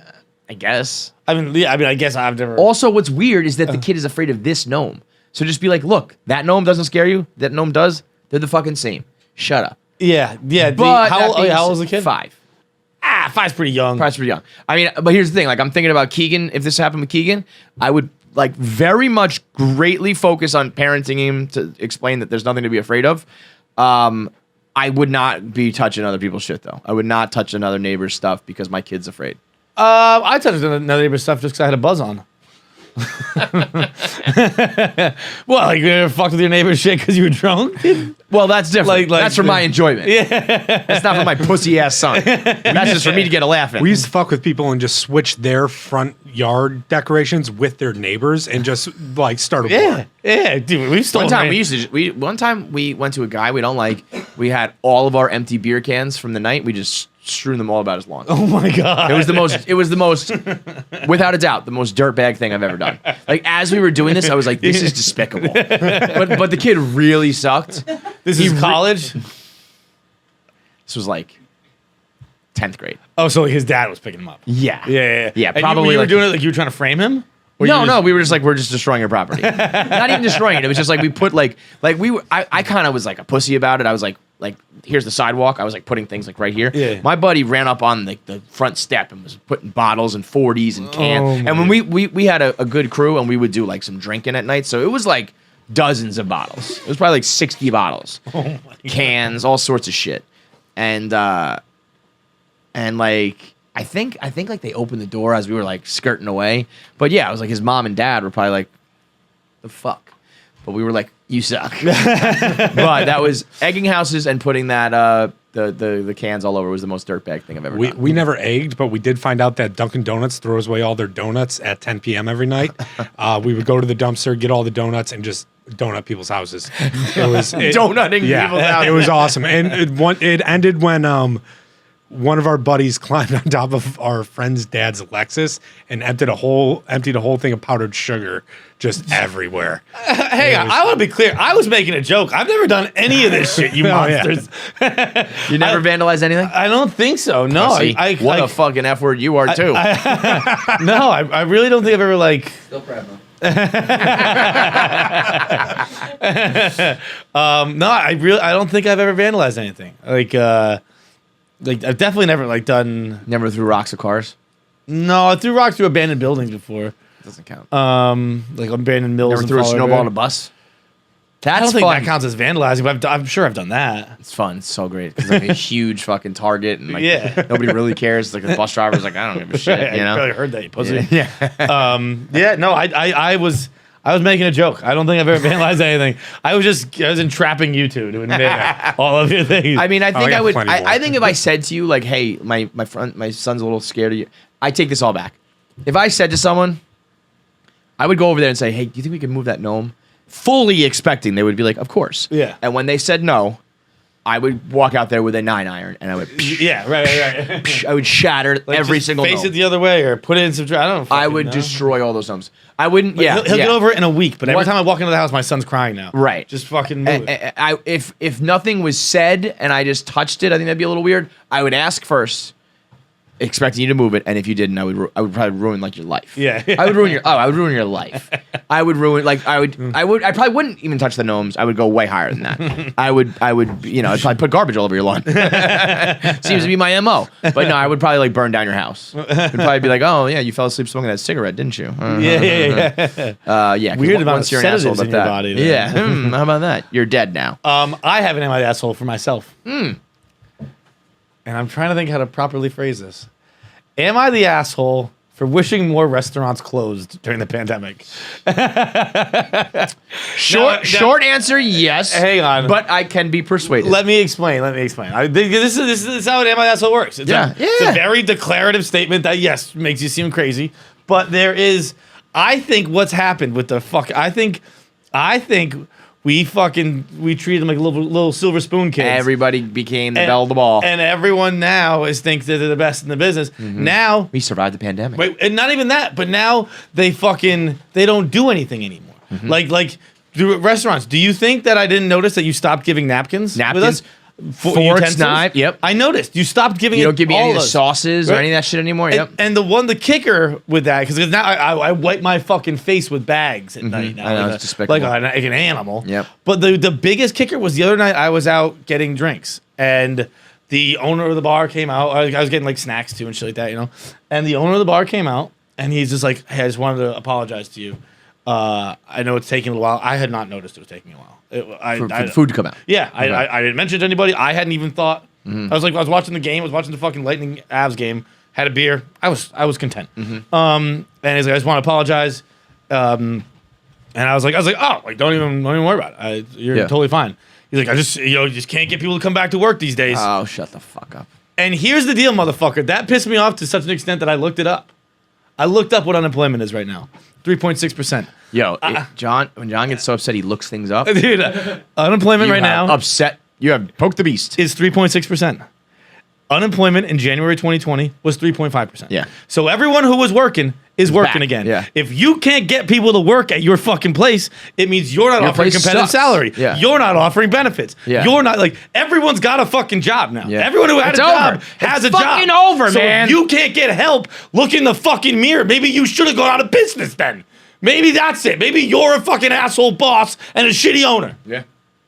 I guess. I guess I've never. Also, what's weird is that the kid is afraid of this gnome. So just be like, look, that gnome doesn't scare you. That gnome does. They're the fucking same. Shut up. Yeah. But How old was the kid? 5. 5's pretty young. Probably pretty young. I mean, but here's the thing. Like, I'm thinking about Keegan. If this happened with Keegan, I would like very much greatly focus on parenting him to explain that there's nothing to be afraid of. I would not be touching other people's shit though. I would not touch another neighbor's stuff because my kid's afraid. I touched another neighbor's stuff just because I had a buzz on. Well, like you ever fucked with your neighbor's shit because you were drunk? Well, that's different. Like that's for my enjoyment. Yeah, That's not for my pussy ass son. That's just for me to get a laugh in. We used to fuck with people and just switch their front yard decorations with their neighbors and just like start a war. Yeah, dude. We stole One time we went to a guy we don't like. We had all of our empty beer cans from the night. We just strewn them all about his lawn. Oh my god! It was the most, without a doubt, the most dirtbag thing I've ever done. Like as we were doing this, I was like, "This is despicable." But the kid really sucked. This is college. This was like 10th grade. Oh, so his dad was picking him up. Yeah. And Probably you were like doing it like you were trying to frame him. No, we were just like, we're just destroying your property. Not even destroying it. It was just like we put I kind of was like a pussy about it. I was like here's the sidewalk. I was like putting things like right here. Yeah. My buddy ran up on the front step and was putting bottles and 40s and cans. And when we had a good crew and we would do like some drinking at night. So it was like dozens of bottles. It was probably like 60 bottles. Cans, all sorts of shit. And like I think like they opened the door as we were like skirting away. But yeah, it was like his mom and dad were probably like, the fuck? But we were like, you suck. But that was egging houses and putting that the cans all over was the most dirtbag thing I've ever done. We never egged, but we did find out that Dunkin' Donuts throws away all their donuts at 10 p.m. every night. We would go to the dumpster, get all the donuts, and just donut people's houses. It was Donutting people's houses. It was awesome, and it ended when one of our buddies climbed on top of our friend's dad's Lexus and emptied a whole thing of powdered sugar just everywhere. Hey, I want to be clear. I was making a joke. I've never done any of this shit, you monsters. You never vandalized anything? I don't think so. No. Pussy. What a fucking F word you are too. No, I really don't think I've ever like. Still proud of him. No, I don't think I've ever vandalized anything. Like I've definitely never like done. Never threw rocks at cars? No, I threw rocks through abandoned buildings before. doesn't count. Like abandoned mills. Never and threw a fall snowball over. on a bus. I That's don't think fun. that counts as vandalizing, but I'm sure I've done that. It's fun. It's so great because like a huge fucking target and like Yeah. nobody really cares. Like the bus driver's like, I don't give a shit. You I know? probably heard that, you pussy. Yeah. Yeah, no, I was making a joke. I don't think I've ever vandalized anything. I was entrapping you two to admit all of your things. I mean, I think I I got would. plenty more. I think if I said to you like, "Hey, my son's a little scared of you," I take this all back. If I said to someone, I would go over there and say, "Hey, do you think we can move that gnome?" Fully expecting they would be like, "Of course." Yeah. And when they said no, I would walk out there with a 9-iron and I would. Yeah, right. I would shatter Like, every just single face gnome. it the other way or put it in some. I don't know. I would destroy all those gnomes. I wouldn't. Like, Yeah. he'll yeah. get over it in a week, but every What- time I walk into the house, my son's crying now. Right. Just fucking move it. If nothing was said and I just touched it, I think that'd be a little weird. I would ask first, expecting you to move it, and if you didn't, I would probably ruin like your life. Yeah. I would ruin your life. I would ruin I probably wouldn't even touch the gnomes. I would go way higher than that. I would I'd probably put garbage all over your lawn. Seems to be my MO. But no, I would probably like burn down your house. It'd probably be like, oh yeah, you fell asleep smoking that cigarette, didn't you? Yeah. Yeah. 'cause Weird amount once of you're an asshole sedatives in about your that. body, then. Yeah. How about that? You're dead now. I have an in my asshole for myself. And I'm trying to think how to properly phrase this. Am I the asshole for wishing more restaurants closed during the pandemic? Short answer, yes. Hang on. But I can be persuaded. Let me explain. I think this is how an am I the asshole works. It's it's a very declarative statement that yes makes you seem crazy, but there is. I think what's happened with the fuck. I think we treated them like little silver spoon kids. Everybody became the belle of the ball. And everyone now thinks that they're the best in the business. Now, We survived the pandemic. wait, and not even that, but now they don't do anything anymore. Like the restaurants. Do you think that I didn't notice that you stopped giving napkins? With Napkins? us? Forks, Utensils? knife, yep. I noticed you stopped giving. You don't give me all any of the those. sauces or Right. any of that shit anymore. Yep. And the kicker with that, because now I wipe my fucking face with bags at night now. I know, like, it's despicable. like an animal. Yep. But the biggest kicker was the other night I was out getting drinks, and the owner of the bar came out. I was getting like snacks too and shit like that, you know. And the owner of the bar came out, and he's just like, "Hey, I just wanted to apologize to you. I know it's taking a little while. I had not noticed it was taking a while. For the food to come out. Yeah, Okay. I didn't mention it to anybody. I hadn't even thought. I was watching the game. I was watching the fucking Lightning Avs game. Had a beer. I was content. And he's like, I just want to apologize. And I was like, oh, like don't even worry about it. You're Yeah. totally fine. He's like, you just can't get people to come back to work these days. Oh, shut the fuck up. And here's the deal, motherfucker. That pissed me off to such an extent that I looked it up. I looked up what unemployment is right now. 3.6%. Yo, when John gets so upset, he looks things up. Dude, unemployment You right have now upset. You have poked the beast. is 3.6%. Unemployment in January 2020 was 3.5%. Yeah. So everyone who was working is working back. again. Yeah. If you can't get people to work at your fucking place, it means you're not Your offering place competitive sucks. salary. Yeah. You're not offering benefits. Yeah. You're not like everyone's got a fucking job now. Yeah. Everyone who had It's a job over. has It's a job. fucking over, so man. If you can't get help, look in the fucking mirror. Maybe you should have gone out of business then. Maybe that's it. Maybe you're a fucking asshole boss and a shitty owner. Yeah.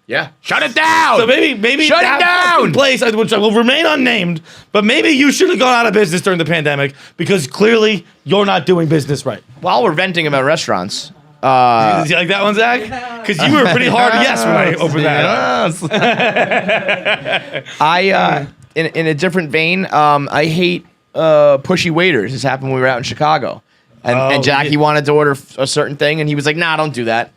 Yeah. Shut it down. So maybe Shut it that down. fucking place, which will remain unnamed, but maybe you should have gone out of business during the pandemic because clearly you're not doing business right. While we're venting about restaurants, Did you like that one, Zach? Because you were pretty hard yes when I opened that up. in a different vein, I hate pushy waiters. This happened when we were out in Chicago, and Jackie yeah. wanted to order a certain thing, and he was like, "Nah, don't do that."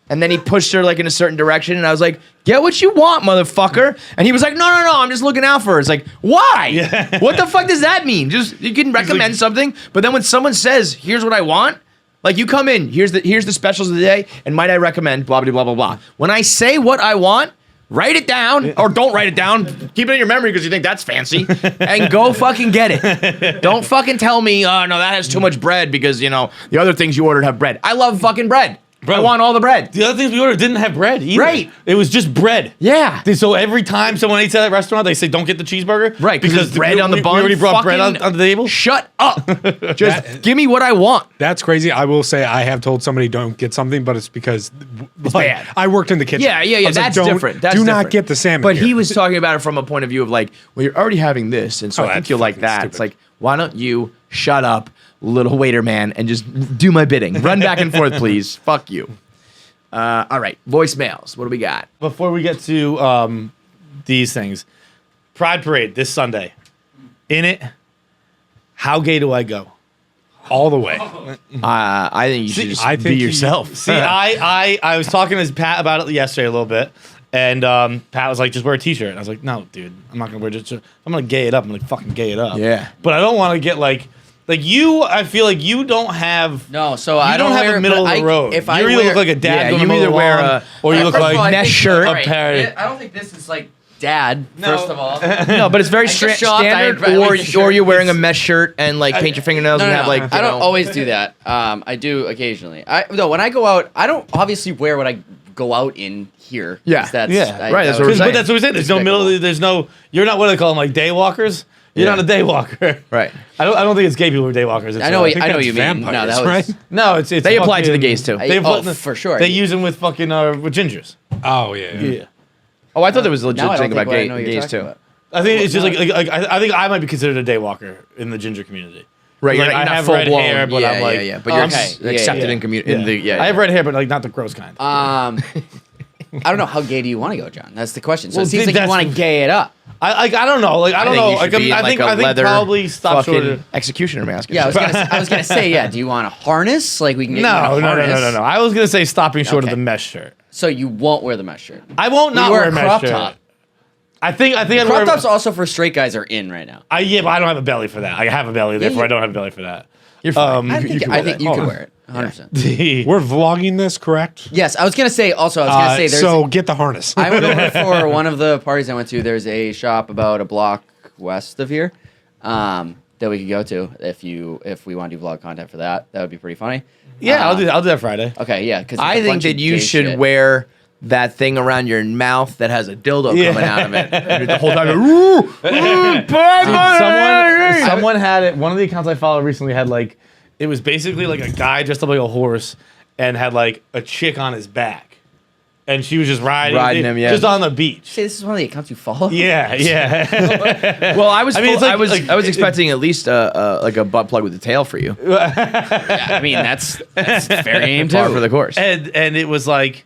And then he pushed her like in a certain direction, and I was like, "Get what you want, motherfucker!" And he was like, "No, I'm just looking out for her." It's like, why? Yeah. What the fuck does that mean? Just you can recommend something, but then when someone says, "Here's what I want," like you come in, here's the specials of the day, and might I recommend blah blah blah blah blah. When I say what I want, write it down, or don't write it down. Keep it in your memory because you think that's fancy, and go fucking get it. Don't fucking tell me, "Oh no, that has too much bread," because the other things you ordered have bread. I love fucking bread. Bro, I want all the bread. The other things we ordered didn't have bread either. Right. It was just bread. Yeah. So every time someone eats at that restaurant, they say, don't get the cheeseburger. Right, because there's bread on the bun. We already brought bread on Fucking the table. Shut up. Just give me what I want. That's crazy. I will say I have told somebody don't get something, but it's because bad. I worked in the kitchen. Yeah. I was like, That's "Don't- different. That's do not different. get the salmon. But here." he was talking about it from a point of view of like, well, you're already having this, and so Oh, I think that's you'll like fucking that. stupid. It's like, why don't you shut up, little waiter man, and just do my bidding. Run back and forth, please. Fuck you. All right, voicemails. What do we got? Before we get to these things, Pride Parade this Sunday. In it, how gay do I go? All the way. I think you should just be yourself. See, I was talking to Pat about it yesterday a little bit, and Pat was like, "Just wear a t-shirt." And I was like, "No, dude, I'm not gonna wear just. I'm gonna gay it up. I'm gonna fucking gay it up." Yeah. But I don't want to get like you. I feel like you don't have. No, so You I don't have a middle of the road. If you I either wear, look like a dad. Yeah, going you to mow either the wear lawn, a- or you look First of like all, I mesh think- shirt. all right, parody. I don't think this is like dad. No. First of all, No, but it's very I just show up, standard. I like the Or shirt. you're wearing a mesh shirt and like paint your fingernails no, and no, have no. like. I don't always do that. I do occasionally. When I go out, I don't obviously wear what I go out in here. 'cause Yeah. that's, Yeah. Right, that's what we're But saying. that's what we're saying. There's no middle. There's no. You're not what do they call them, like day walkers. You're Yeah. not a day walker. Right. I don't think it's gay people who are day walkers. It's, I know. think I know that's you mean. No, vampires, that was right? No, it's They apply to the fucking- gays too. They Oh, put- for sure. They use them with fucking with gingers. Oh, yeah. Yeah. Oh, I thought there was a legit Now I don't thing think about what I know you're gays talking too. about. I think it's just I think I might be considered a day walker in the ginger community. Right, Like, you're I not have full red blown. hair, but yeah, I'm like, yeah. But Oh, you're okay. Yeah, accepted yeah. in community. In the I have red hair, but like not the gross kind. I don't know how gay do you want to go, John? That's the question. So Well, it seems see, like you that's- want to gay it up. I don't know. Like I don't know. you should Like be in, I think like, a I think leather probably stop short fucking of. executioner mask. and Yeah, shit. I was gonna say, yeah. Do you want a harness? Like we can get you in No, a no, harness? no. I was gonna say stopping short of Okay. the mesh shirt. So you won't wear the mesh shirt. I won't You not wear wear a a mesh crop shirt. top. I think I'd wear. Crop tops also for straight guys are in right now. Yeah, but I don't have a belly for that. I have a belly, therefore yeah. I don't have a belly for that. You're fine. I think you Hold could on. wear it. 100%. We're vlogging this, correct? Yes, I was gonna say. Also, I was gonna say. There's. So get the harness. I went over for one of the parties I went to. There's a shop about a block west of here that we could go to if we want to do vlog content for that. That would be pretty funny. Yeah, I'll do that Friday. Okay, yeah. Because I think that you should wear that thing around your mouth that has a dildo coming out of it the whole time. Someone had it. One of the accounts I followed recently had like, it was basically like a guy dressed up like a horse and had like a chick on his back, and she was just riding him, yeah. just on the beach. Say this is one of the accounts you follow. Yeah. Well, I was. I mean, it's like- I was like- expecting at least like a butt plug with a tail for you. I mean that's fair game too. Par for the course. and it was like,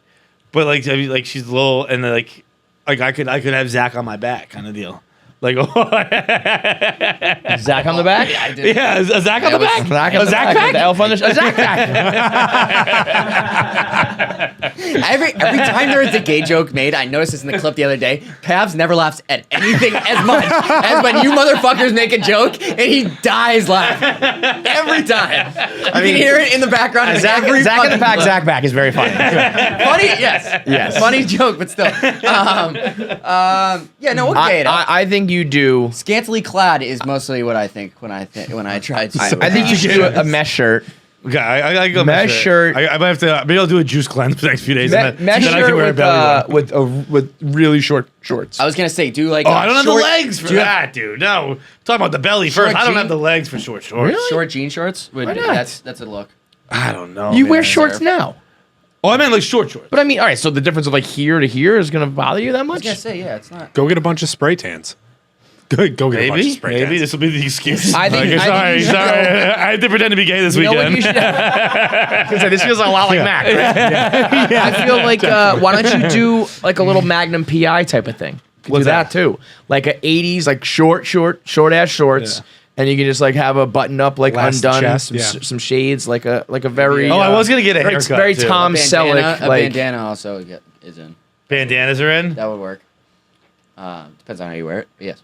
but like I mean, like she's little and then like I could have Zach on my back kind of deal. Like Zach on the back. I did. yeah, a Zach on the back. Zach A on the Zach back. pack? The elf on the a Zach pack. Every time there is a gay joke made, I noticed this in the clip the other day. Pavs never laughs at anything as much as when you motherfuckers make a joke and he dies laughing every time. You can hear it in the background. Of Zach every in the fucking pack. clip. Zach back is very funny. Funny, yes, Yes. funny joke, but still. Yeah, no, we'll gay it up. I think you do. Scantily clad is mostly what I think when I try to. I think you should do a mesh shirt. Okay, I go Mesh shirt. I might have to. Maybe I'll do a juice cleanse for the next few days. and then, Mesh then I can shirt wear a belly one. with really short shorts. I was gonna say, do like. Oh, a I don't have the short- legs for do you have that, dude. No, talking about the belly Short first. I don't have jean- the legs for short shorts. Short jean shorts. Why not? That's a look. I don't know. You man. wear shorts now. Oh, I meant like short shorts. But I mean, all right. So the difference of like here to here is gonna bother you that I was much? gonna say, yeah, it's not. Go get a bunch of spray tans. Go get a bunch of Maybe, spray maybe tans. this will be the excuse. I think- Like, I think sorry, you should sorry. I had to pretend to be gay this You know what weekend. you should This feels a lot like Mac. Right? I feel like why don't you do like a little Magnum PI type of thing? Do What's that that? too, like a '80s like short ass shorts, Yeah. and you can just like have a button up like Last undone, chest, some, yeah. some shades, like a very. Oh, I was gonna get a very, haircut. very too. Tom Selleck, a like bandana also is in. Bandanas are in. That would work. Depends on how you wear it. But yes.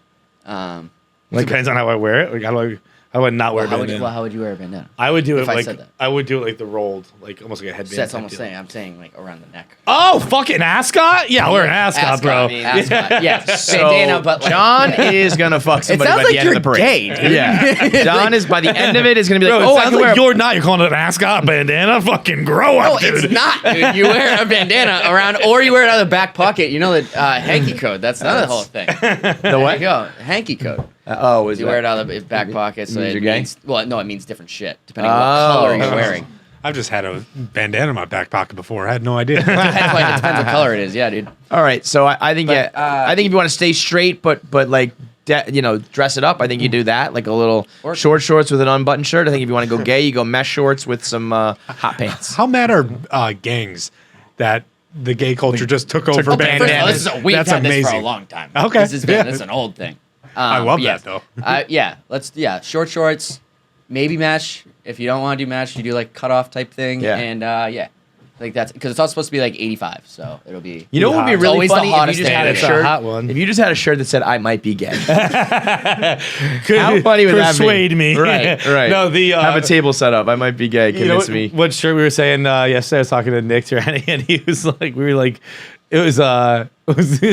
Depends on how I wear it. Like, how do I not wear a How bandana? would you wear a bandana? I would do it if I like said that? I would do it like the rolled, like almost like a headband. That's type almost deal. saying. I'm saying like around the neck. Oh, fucking ascot? Yeah, we're an ascot, bro. Ascot. Yes. So Bandana, but like, John is gonna fuck it somebody sounds by the like end you're of the parade. gay, dude. Yeah, John is by the end of it is gonna be like, Bro, oh, it I sounds can wear. like you're not. You're calling it an ascot bandana? Fucking grow up, No, dude. it's not, dude. You wear a bandana around, or you wear it out of the back pocket. You know the hanky code. That's not the whole thing. The There what? you go. Hanky code. Oh, is You wear it out of the back pocket, so means it you're gay? means well, no, it means different shit depending on what color you're wearing. I've just had a bandana in my back pocket before. I had no idea. That's why it depends what color it is. Yeah, dude. All right, so I think But, I think if you want to stay straight, but like dress it up, I think you do that, like a little short shorts with an unbuttoned shirt. I think if you want to go gay, you go mesh shorts with some hot pants. How mad are gangs that the gay culture just took over bandanas? We've That's had amazing. this for a long time. Okay. This is an old thing. I love that though. Short shorts, maybe mesh. If you don't want to do mesh, you do like cutoff type thing. Yeah. And like that's because it's all supposed to be like 85, so it'll be. You know what would be It's really always the funny if you hottest just thing. had a It's a shirt. hot one. If you just had a shirt that said "I might be gay," Could how funny would that be? persuade me? Right. No, the have a table set up. I might be gay. you know Convince me. what shirt we were saying yesterday? I was talking to Nick Tirani, and he was like, we were like, it was gonna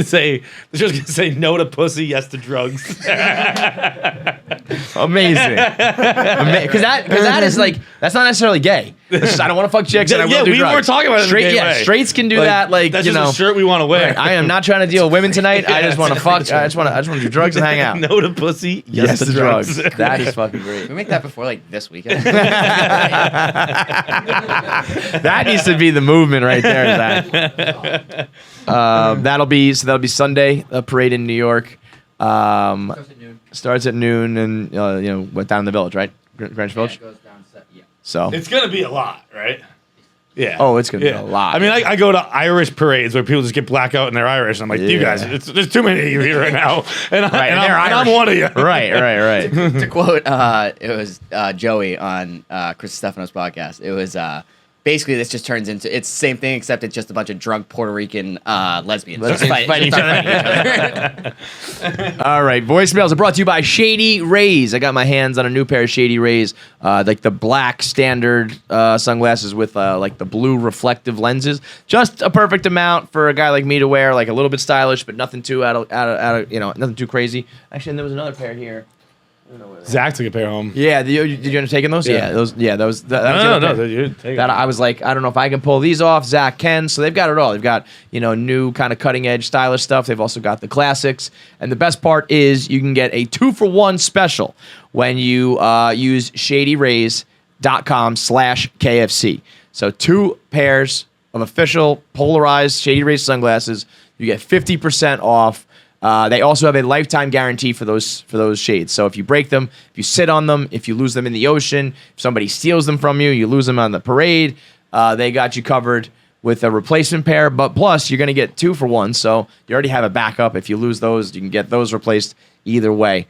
say the shirt's gonna say no to pussy, yes to drugs. Amazing. Because that is like that's not necessarily gay. That's just, I don't want to fuck chicks and I will do we drugs. weren't talking about it in a Straight. gay Yeah, way. straights can do that. Like that's you just know, a shirt we want to wear. right, I am not trying to deal with women tonight. I just want to fuck. I just want to do drugs and hang out. No to pussy, yes, to drugs. That is fucking great. Can we make that before like this weekend? That needs to be the movement right there, Zach. That'll be Sunday. A parade in New York. Starts at noon and went down in the village, right? Greenwich Village. So It's gonna be a lot, right? Yeah. Oh, it's gonna be a lot. I mean, I go to Irish parades where people just get blackout and they're Irish. And I'm like, you Yeah. guys, there's too many of you here right now, and I'm one of you. right. To quote, it was Joey on Chris Stefano's podcast. It was basically this just turns into it's the same thing except it's just a bunch of drunk Puerto Rican lesbians just fighting each other. All right, voicemails are brought to you by Shady Rays. I got my hands on a new pair of Shady Rays, like the black standard sunglasses with like the blue reflective lenses. Just a perfect amount for a guy like me to wear, like a little bit stylish, but nothing too out of nothing too crazy. Actually, and there was another pair here. Zach took a pair home. Yeah, did you end up taking those? Yeah. That was the other No, pair. you take That I was like, I don't know if I can pull these off. Zach can, so they've got it all. They've got new kind of cutting edge stylish stuff. They've also got the classics, and the best part is you can get a 2-for-1 special when you use ShadyRays.com/KFC. So 2 pairs of official polarized Shady Rays sunglasses. You get 50% off. They also have a lifetime guarantee for those shades. So if you break them, if you sit on them, if you lose them in the ocean, if somebody steals them from you, you lose them on the parade, they got you covered with a replacement pair. But plus, you're going to get 2 for 1. So you already have a backup. If you lose those, you can get those replaced either way.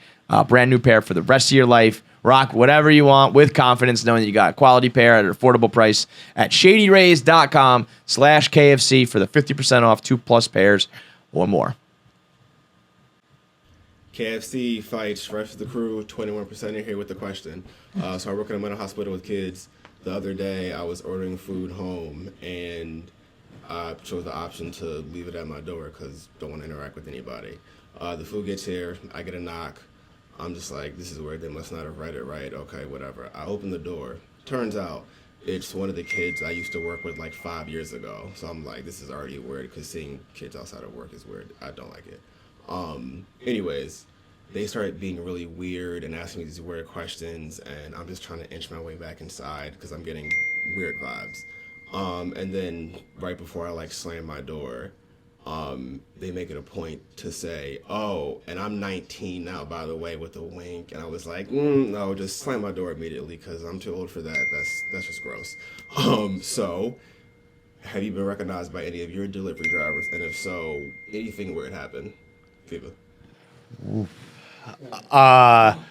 Brand new pair for the rest of your life. Rock whatever you want with confidence, knowing that you got a quality pair at an affordable price at ShadyRays.com/KFC for the 50% off 2+ pairs or more. KFC Feits, rest of the crew, 21% in here with the question. So I work in a mental hospital with kids. The other day I was ordering food home and I chose the option to leave it at my door because don't want to interact with anybody. The food gets here, I get a knock. I'm just like, this is weird, they must not have read it right, okay, whatever. I open the door. Turns out it's one of the kids I used to work with like 5 years ago. So I'm like, this is already weird because seeing kids outside of work is weird. I don't like it. Anyways, they started being really weird and asking me these weird questions, and I'm just trying to inch my way back inside because I'm getting weird vibes. And then right before I slam my door, they make it a point to say, "Oh, and I'm 19 now, by the way," with a wink. And I was like, "No, just slam my door immediately because I'm too old for that. That's just gross." So, have you been recognized by any of your delivery drivers? And if so, anything weird happened? Viva.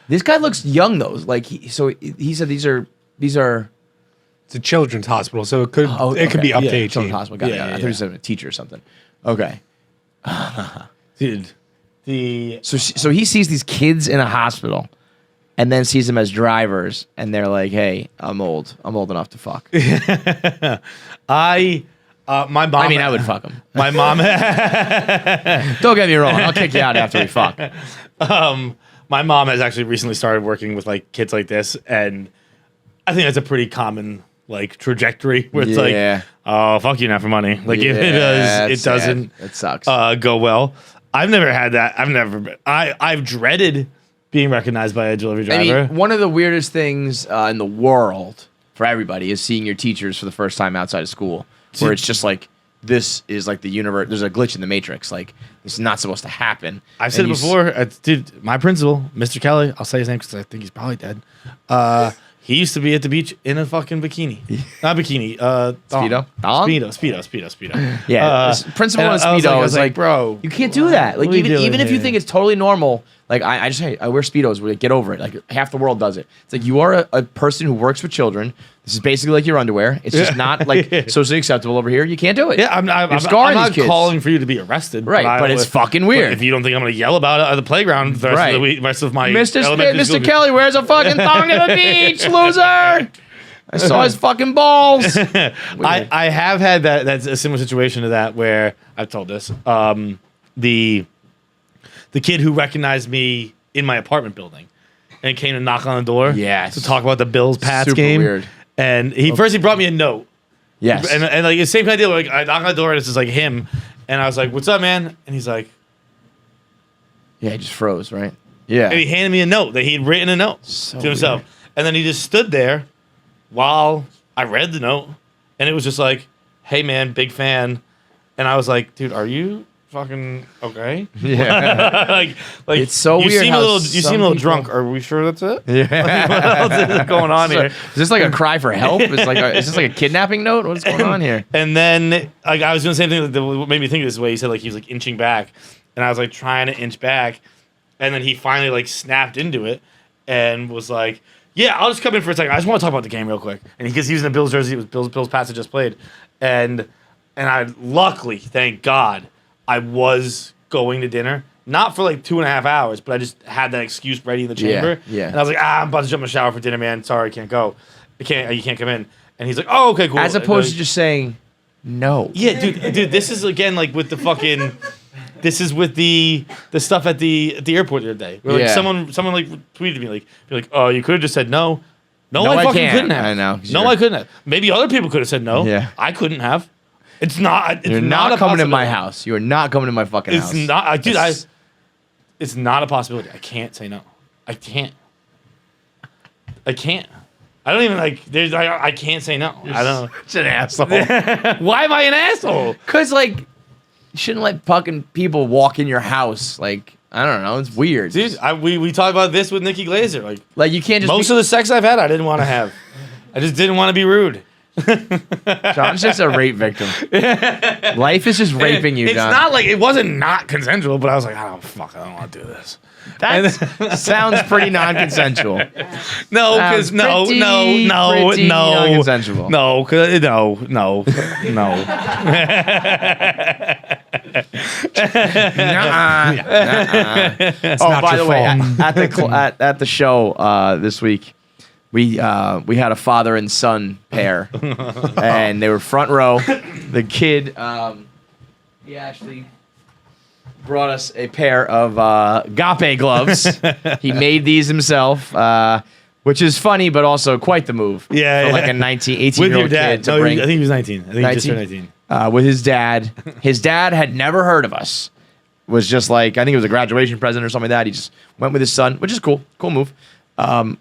This guy looks young though. He said these are. It's a children's hospital, so it could be up to 18. Children's hospital. Got it. I thought he said a teacher or something. Okay. Dude. So he sees these kids in a hospital, and then sees them as drivers, and they're like, "Hey, I'm old. I'm old enough to fuck." My mom. I mean, I would fuck him. My mom. Don't get me wrong. I'll kick you out after we fuck. My mom has actually recently started working with kids like this, and I think that's a pretty common trajectory where it's oh, fuck you now for money. It doesn't. It sucks. Go well. I've never had that. I've dreaded being recognized by a delivery driver. I mean, one of the weirdest things in the world for everybody is seeing your teachers for the first time outside of school, where it's just like this is like the universe. There's a glitch in the matrix. Like it's not supposed to happen. I've said it before. Dude, my principal, Mr. Kelly, I'll say his name because I think he's probably dead. He used to be at the beach in a fucking bikini. Not bikini. Speedo? Thong? Speedo. Yeah, principal in a Speedo I was is like, bro, you can't do that. Like what are you even doing if you here? think it's totally normal, like I wear Speedos. We're like, get over it. Like half the world does it. It's like you are a person who works with children. This is basically like your underwear. It's just not like socially acceptable over here. You can't do it. Yeah, I'm not these kids. calling for you to be arrested. Right, but it's fucking weird. But if you don't think I'm going to yell about it at the playground the rest of the week, rest of my elementary school- Mr. Kelly wears a fucking thong at the beach, loser. I saw his fucking balls. I have had that's a similar situation to that where I've told this. The kid who recognized me in my apartment building and came to knock on the door Yes. to talk about the Bills Pats Super game. weird. And he brought me a note. Yes. And like the same kind of deal. Like I knock on the door and it's just like him, and I was like, "What's up, man?" And he's like, Yeah, he just froze, right? Yeah. and he handed me a note that he had written a note So to himself, weird. and then he just stood there while I read the note, and it was just like, "Hey, man, big fan," and I was like, "Dude, are you fucking okay?" Yeah. like It's so you weird Seem how a little, you some seem a little people- drunk. Are we sure that's it? Yeah. What else is going on here? Is this like a cry for help? Is this like a kidnapping note? What's going on here? And then like I was doing the same thing that made me think of this way. He said like he was like inching back, and I was like trying to inch back, and then he finally like snapped into it and was like, "Yeah, I'll just come in for a second. I just want to talk about the game real quick." And he was using the Bills jersey. It was Bills Pats had just played, and I luckily, thank God, I was going to dinner. Not for like 2.5 hours, but I just had that excuse ready in the chamber. Yeah. And I was like, I'm about to jump in the shower for dinner, man. Sorry, I can't go. You can't come in. And he's like, oh, okay, cool. As opposed to just saying no. Yeah, dude, this is again like with the fucking. This is with the stuff at the airport the other day. Where, like Yeah. someone like tweeted me like, oh, you could have just said no. No, No, I I fucking can't. couldn't have. I know, 'cause No, you're- I couldn't have. Maybe other people could have said no. Yeah. I couldn't have. It's not. It's You're not not a coming to my possibility. house. You are not coming to my fucking It's house. not, dude. It's- It's not a possibility. I can't say no. I can't. I don't even like. I can't say no. I don't. Such an asshole. Why am I an asshole? Because, like, you shouldn't let fucking people walk in your house. Like, I don't know. It's weird. Dude, we talked about this with Nikki Glazer. Like you can't just most of the sex I've had, I didn't want to have. I just didn't want to be rude. John's just a rape victim. Life is just raping you, It's John. not like it wasn't not consensual, but I was like, I don't want to do this. That sounds pretty non-consensual. No, because Sounds no, pretty non-consensual. no, because no. Oh, not by your the way, fault. at the show this week, we had a father and son pair, and they were front row. The kid, he actually brought us a pair of Gape gloves. He made these himself, which is funny, but also quite the move. Yeah, for like yeah. a 18 With your year old dad. kid to No, bring. I think he was 19. I think he just turned 19. With his dad. His dad had never heard of us. Was just like, I think it was a graduation present or something like that. He just went with his son, which is cool. Cool move.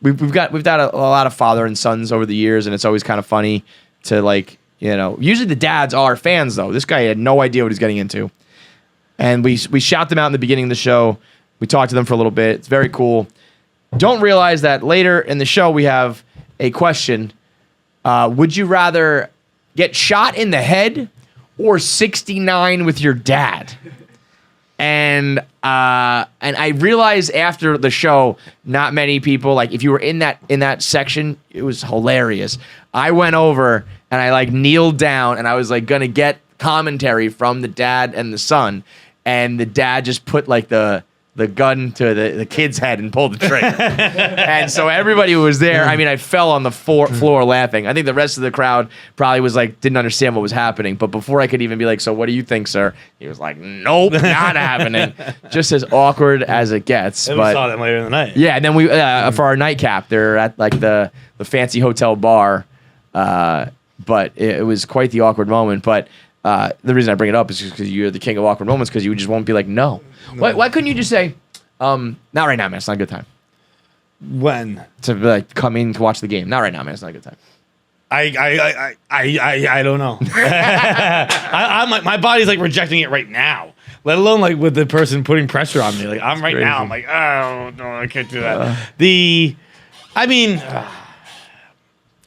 We've done a lot of father and sons over the years, and it's always kind of funny to like, you know, usually the dads are fans though. This guy had no idea what he's getting into. And we shout them out in the beginning of the show. We talked to them for a little bit. It's very cool. Don't realize that later in the show we have a question. Would you rather get shot in the head or 69 with your dad? And I realized after the show, not many people, like if you were in that section, it was hilarious. I went over and I like kneeled down and I was like gonna get commentary from the dad and the son, and the dad just put like the gun to the kid's head and pulled the trigger. And so everybody who was there, I mean, I fell on the floor laughing. I think the rest of the crowd probably was like, didn't understand what was happening. But before I could even be like, so what do you think, sir? He was like, nope, not happening. Just as awkward as it gets. And But we saw them later in the night. yeah, and then we, for our nightcap, they're at like the fancy hotel bar. But it was quite the awkward moment. But the reason I bring it up is just because you're the king of awkward moments, because you just won't be like, no. Why couldn't you just say, not right now, man, it's not a good time. When? To like come in to watch the game. Not right now, man, it's not a good time. I don't know. My body's like rejecting it right now. Let alone like with the person putting pressure on me. Like I'm right now. I'm like, oh no, I can't do that. I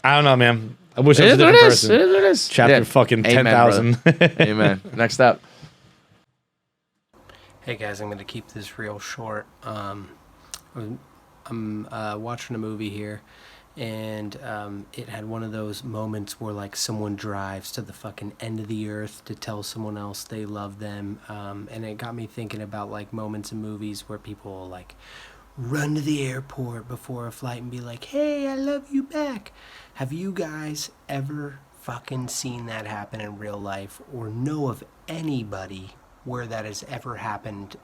don't know, man. I wish I was a different person. It is. Chapter fucking 10,000. Amen. Next up. Hey guys, I'm going to keep this real short. I'm watching a movie here, and it had one of those moments where like someone drives to the fucking end of the earth to tell someone else they love them, and it got me thinking about like moments in movies where people will like run to the airport before a flight and be like, hey, I love you back. Have you guys ever fucking seen that happen in real life, or know of anybody where that has ever happened?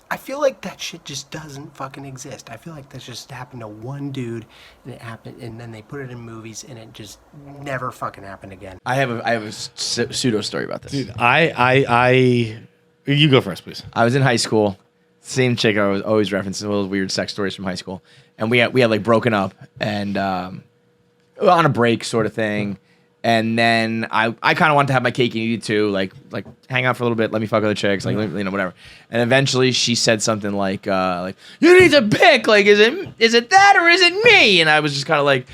I feel like that shit just doesn't fucking exist. I feel like that just happened to one dude, and it happened, and then they put it in movies, and it just never fucking happened again. I have a pseudo story about this. Dude, you go first, please. I was in high school. Same chick I was always referencing, all those weird sex stories from high school, and we had like broken up and on a break sort of thing. And then I kind of wanted to have my cake and eat it too, like hang out for a little bit, let me fuck other chicks, like whatever. And eventually she said something like you need to pick, like is it that or is it me? And I was just kind of like,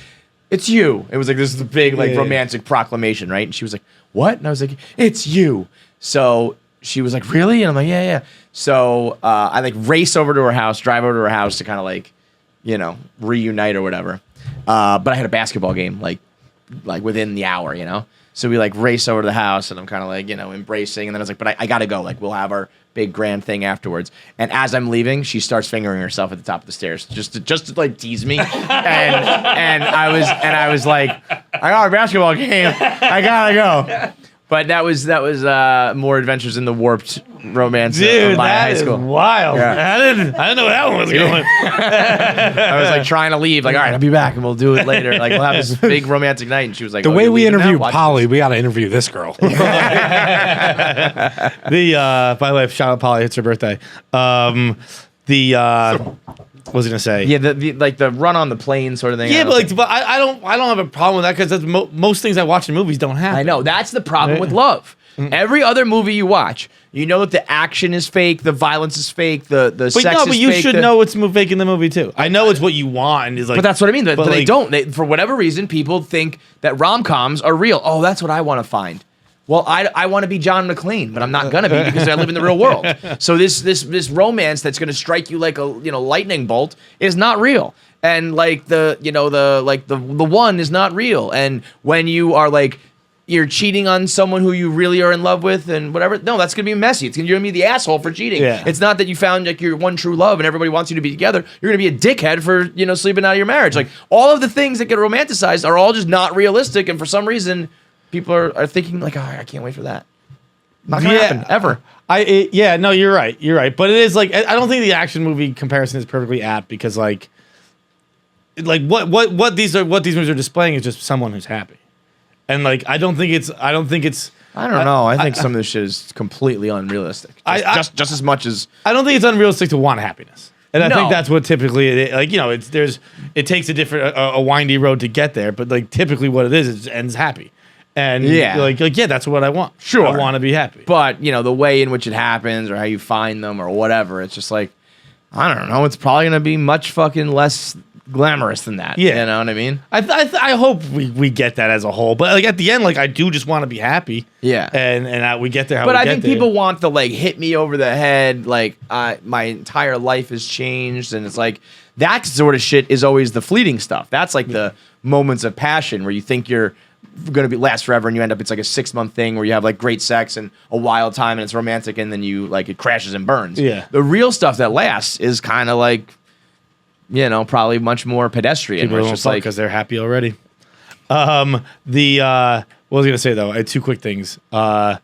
it's you. It was like this is the big like romantic proclamation, right? And she was like, what? And I was like, it's you. So she was like, really? And I'm like, yeah. So I like race over to her house, drive over to her house to kind of like, reunite or whatever. But I had a basketball game like within the hour, So we like race over to the house and I'm kind of like, embracing. And then I was like, but I got to go. Like we'll have our big grand thing afterwards. And as I'm leaving, she starts fingering herself at the top of the stairs just to like tease me. and I was like, I got a basketball game. I gotta go. But that was more adventures in the warped romance of my high school. Is wild. Yeah. I didn't know where that one was going. I was like trying to leave, like, all right, I'll be back and we'll do it later. Like we'll have this big romantic night. And she was like, the way we interview now? Polly, we got to interview this girl. By the way, shout out Polly, it's her birthday. What was I gonna say? Yeah, the run on the plane sort of thing. Yeah, but I don't have a problem with that because most things I watch in movies don't happen. I know that's the problem with love. Every other movie you watch, that the action is fake, the violence is fake, the sex is fake. But you should know it's fake in the movie too. I know it's what you want, and is like. But that's what I mean. But they don't. For whatever reason, people think that rom-coms are real. Oh, that's what I want to find. Well, I want to be John McClane, but I'm not gonna be because I live in the real world. So this romance that's gonna strike you like a lightning bolt is not real, and like the one is not real. And when you are like you're cheating on someone who you really are in love with and whatever, no, that's gonna be messy. You're gonna be the asshole for cheating. Yeah. It's not that you found like your one true love and everybody wants you to be together. You're gonna be a dickhead for sleeping out of your marriage. Like all of the things that get romanticized are all just not realistic, and for some reason. People are thinking like, oh, I can't wait for that. Not gonna happen ever. No, you're right. But it is like I don't think the action movie comparison is perfectly apt because like what these movies are displaying is just someone who's happy, and like I don't think it's. I don't know. I think some of this shit is completely unrealistic. Just as much as I don't think it's unrealistic to want happiness. And I No. think that's what typically it takes a different a windy road to get there, but like typically what it is ends happy. And that's what I want. Sure. I want to be happy. But, the way in which it happens or how you find them or whatever, it's just like, I don't know. It's probably going to be much fucking less glamorous than that. Yeah. You know what I mean? I hope we get that as a whole. But like at the end, like I do just want to be happy. Yeah. And we get there But I think people want the like hit me over the head, like my entire life has changed. And it's like that sort of shit is always the fleeting stuff. That's like the moments of passion where you think you're going to last forever and you end up it's like a 6-month thing where you have like great sex and a wild time and it's romantic and then you like it crashes and burns. Yeah. The real stuff that lasts is kind of like probably much more pedestrian. People don't fuck because they're happy already. What was I gonna say though? I had 2 quick things. The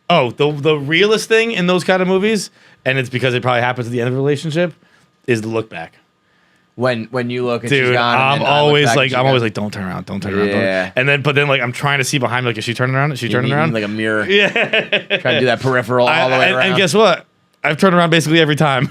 realest thing in those kind of movies, and it's because it probably happens at the end of a relationship, is the look back. When you look and Dude, she's gone, I'm always like, don't turn around. Yeah. But then like I'm trying to see behind me, like, is she turning around? Is she turning around? Like a mirror. Yeah. Trying to do that peripheral all the way around. And guess what? I've turned around basically every time.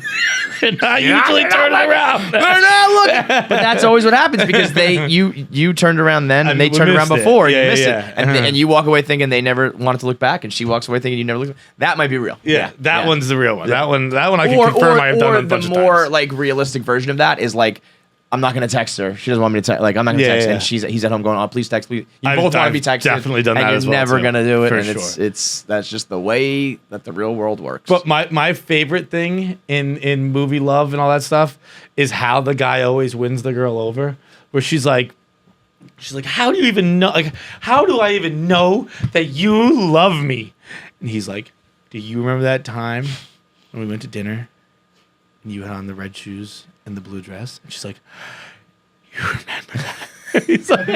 And I usually turn it around. They're not looking. But that's always what happens because you turned around then and they turned around before and you missed it. And you walk away thinking they never wanted to look back and she walks away thinking you never looked. That might be real. That one's the real one. That one I can confirm I have done a bunch of times. Or the more like realistic version of that is like, I'm not gonna text her. She doesn't want me to text. Like I'm not gonna text, and he's at home going, "Oh, please text, please." You both want to be texted. Definitely done that and as you're well. never gonna do it, For and sure. it's that's just the way that the real world works. But my favorite thing in movie love and all that stuff is how the guy always wins the girl over. Where she's like, "How do you even know? Like, how do I even know that you love me?" And he's like, "Do you remember that time when we went to dinner and you had on the red shoes and the blue dress?" And she's like, "You remember that?" He's like,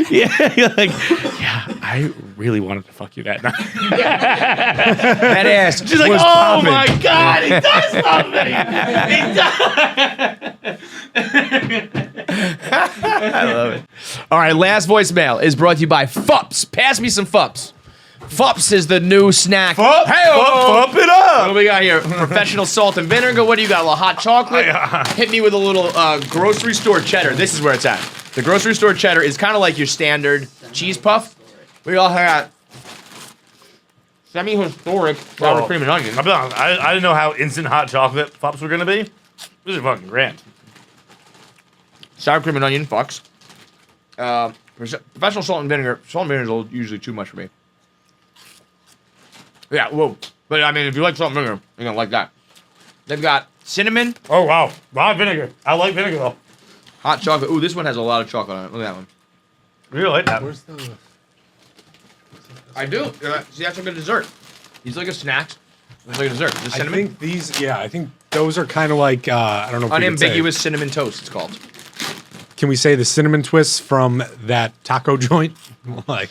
yeah, I really wanted to fuck you that night. That ass. She's like, was oh popping. my God, he does love me. I love it. All right, last voicemail is brought to you by FFUPS. Pass me some FFUPS. FFUPS is the new snack. Fup it up. What do we got here? Professional salt and vinegar. What do you got? A little hot chocolate? Hit me with a little grocery store cheddar. This is where it's at. The grocery store cheddar is kind of like your standard cheese puff. We all had semi-historic sour cream and onion. I'll be honest, I didn't know how instant hot chocolate FFUPS were going to be. This is fucking grand. Sour cream and onion, fucks. Professional salt and vinegar. Salt and vinegar is usually too much for me. Yeah, whoa. But I mean, if you like salt and vinegar, you're gonna like that. They've got cinnamon. Oh, wow. A lot of vinegar. I like vinegar, though. Hot chocolate. Ooh, this one has a lot of chocolate on it. Look at that one. I really like that. Where's the? I do. See, that's like a dessert. These like a snack. It's like a dessert. The I cinnamon. think these. Yeah, I think those are kind of like I don't know. If we could say. Unambiguous cinnamon toast, it's called. Can we say the cinnamon twists from that taco joint? Like,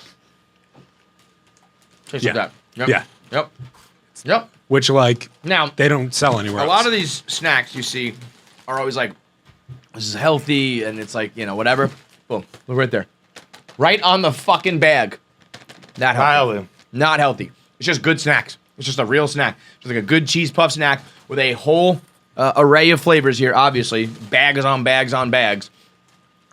Tastes Yeah. like that. Yep. Yeah. Yep. Yep. which like Now, they don't sell anywhere a else. lot of these snacks you see are always like, this is healthy, and it's like, you know, whatever. Boom. Look right there. Right on the fucking bag. Not healthy. Not healthy. It's just good snacks. It's just a real snack. Just like a good cheese puff snack with a whole array of flavors here, obviously. Bags on bags on bags.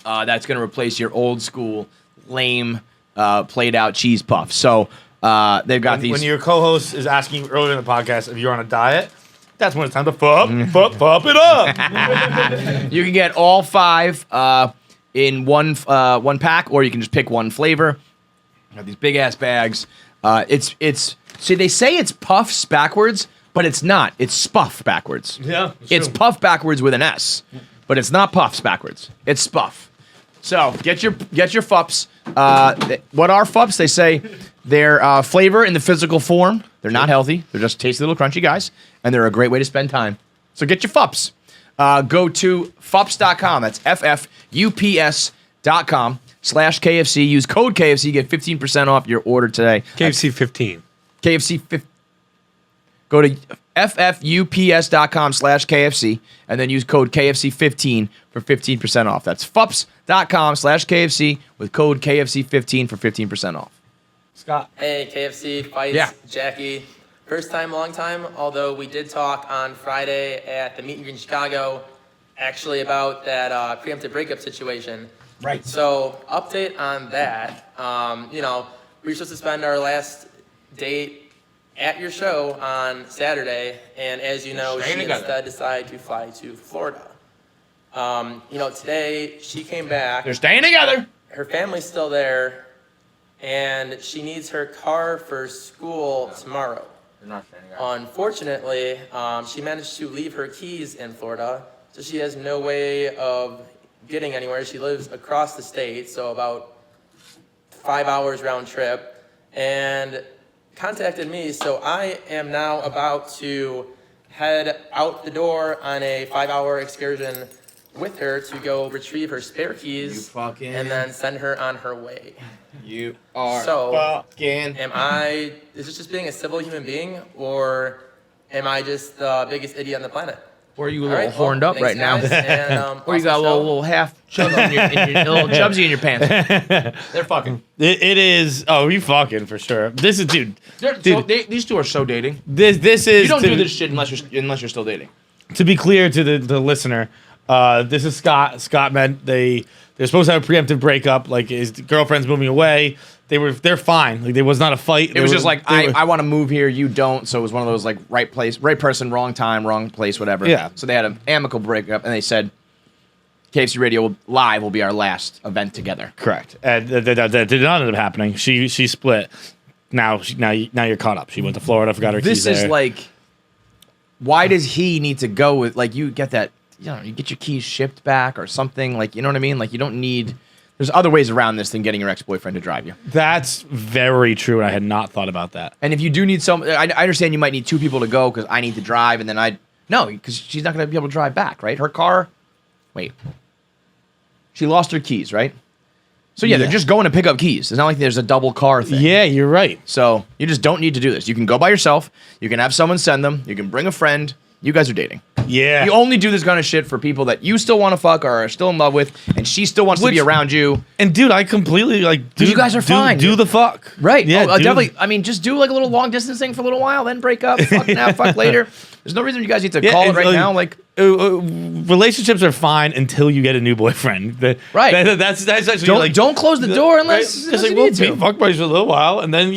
That's going to replace your old school, lame, played out cheese puff. So they've got these. When your co-host is asking you earlier in the podcast if you're on a diet, that's when it's time to fup it up. You can get all 5 in one pack, or you can just pick one flavor. Got these big ass bags. See, they say it's puffs backwards, but it's not. It's spuff backwards. Yeah, it's puff backwards with an S, but it's not puffs backwards. It's spuff. So get your FFUPS. What are FFUPS? They say they're flavor in the physical form. They're not healthy. They're just tasty little crunchy guys, and they're a great way to spend time. So get your FFUPS. Go to FFUPS.com. That's FFUPS.com/KFC. Use code KFC. Get 15% off your order today. KFC 15. KFC 15. Go to FFUPS.com/KFC and then use code KFC15 for 15% off. That's FFUPS.com/KFC with code KFC15 for 15% off. Scott. Hey, KFC, Feits, Yeah. Jackie. First time, long time, although we did talk on Friday at the meet and greet in Chicago, actually about that preemptive breakup situation. Right. So, update on that. We were supposed to spend our last date at your show on Saturday, and as you know, she instead decided to fly to Florida. Today she came back. They're staying together. Her family's still there, and she needs her car for school tomorrow. They're not staying together. Unfortunately, she managed to leave her keys in Florida, so she has no way of getting anywhere. She lives across the state, so about 5 hours round trip, and contacted me. So I am now about to head out the door on a 5-hour excursion with her to go retrieve her spare keys and then send her on her way. You are fucking. Is this just being a civil human being, or am I just the biggest idiot on the planet? Or are you a All little right, horned well, up right thanks, now? guys, and, Or you got a awesome show. little half chub in your little chubsy in your pants. They're fucking. It is. Oh, you fucking for sure. This is, dude. These two are so dating. This is. You don't to, do this shit unless you're still dating. To be clear to the listener, this is Scott. Scott meant they're supposed to have a preemptive breakup. Like his girlfriend's moving away. They're fine. Like there was not a fight. It was just like I want to move here, you don't. So it was one of those like right place, right person, wrong time, wrong place, whatever. Yeah. So they had an amicable breakup, and they said, KFC Radio Live will be our last event together. correct. And that did not end up happening. She split. Now you're caught up. She went to Florida. Forgot her keys This is there. like, why does he need to go with like you get that? You know, you get your keys shipped back or something. Like you know what I mean? Like you don't need. There's other ways around this than getting your ex-boyfriend to drive you. That's very true. And I had not thought about that. And if you do need I understand you might need two people to go because I need to drive, and then no, because she's not going to be able to drive back, right? Her car, she lost her keys, right? So yeah, they're just going to pick up keys. It's not like there's a double car thing. Yeah, you're right. So you just don't need to do this. You can go by yourself. You can have someone send them. You can bring a friend. You guys are dating. Yeah. You only do this kind of shit for people that you still want to fuck or are still in love with, and she still wants to be around you. And dude, I completely like. You guys are fine. Do the fuck. Right. Yeah. Oh, definitely. I mean, just do like a little long distance thing for a little while, then break up. Fuck now, fuck later. There's no reason you guys need to call it right now. Like, relationships are fine until you get a new boyfriend. Right. That's actually don't close the door unless Just unless like you we'll need to. be fuck buddies for a little while, and then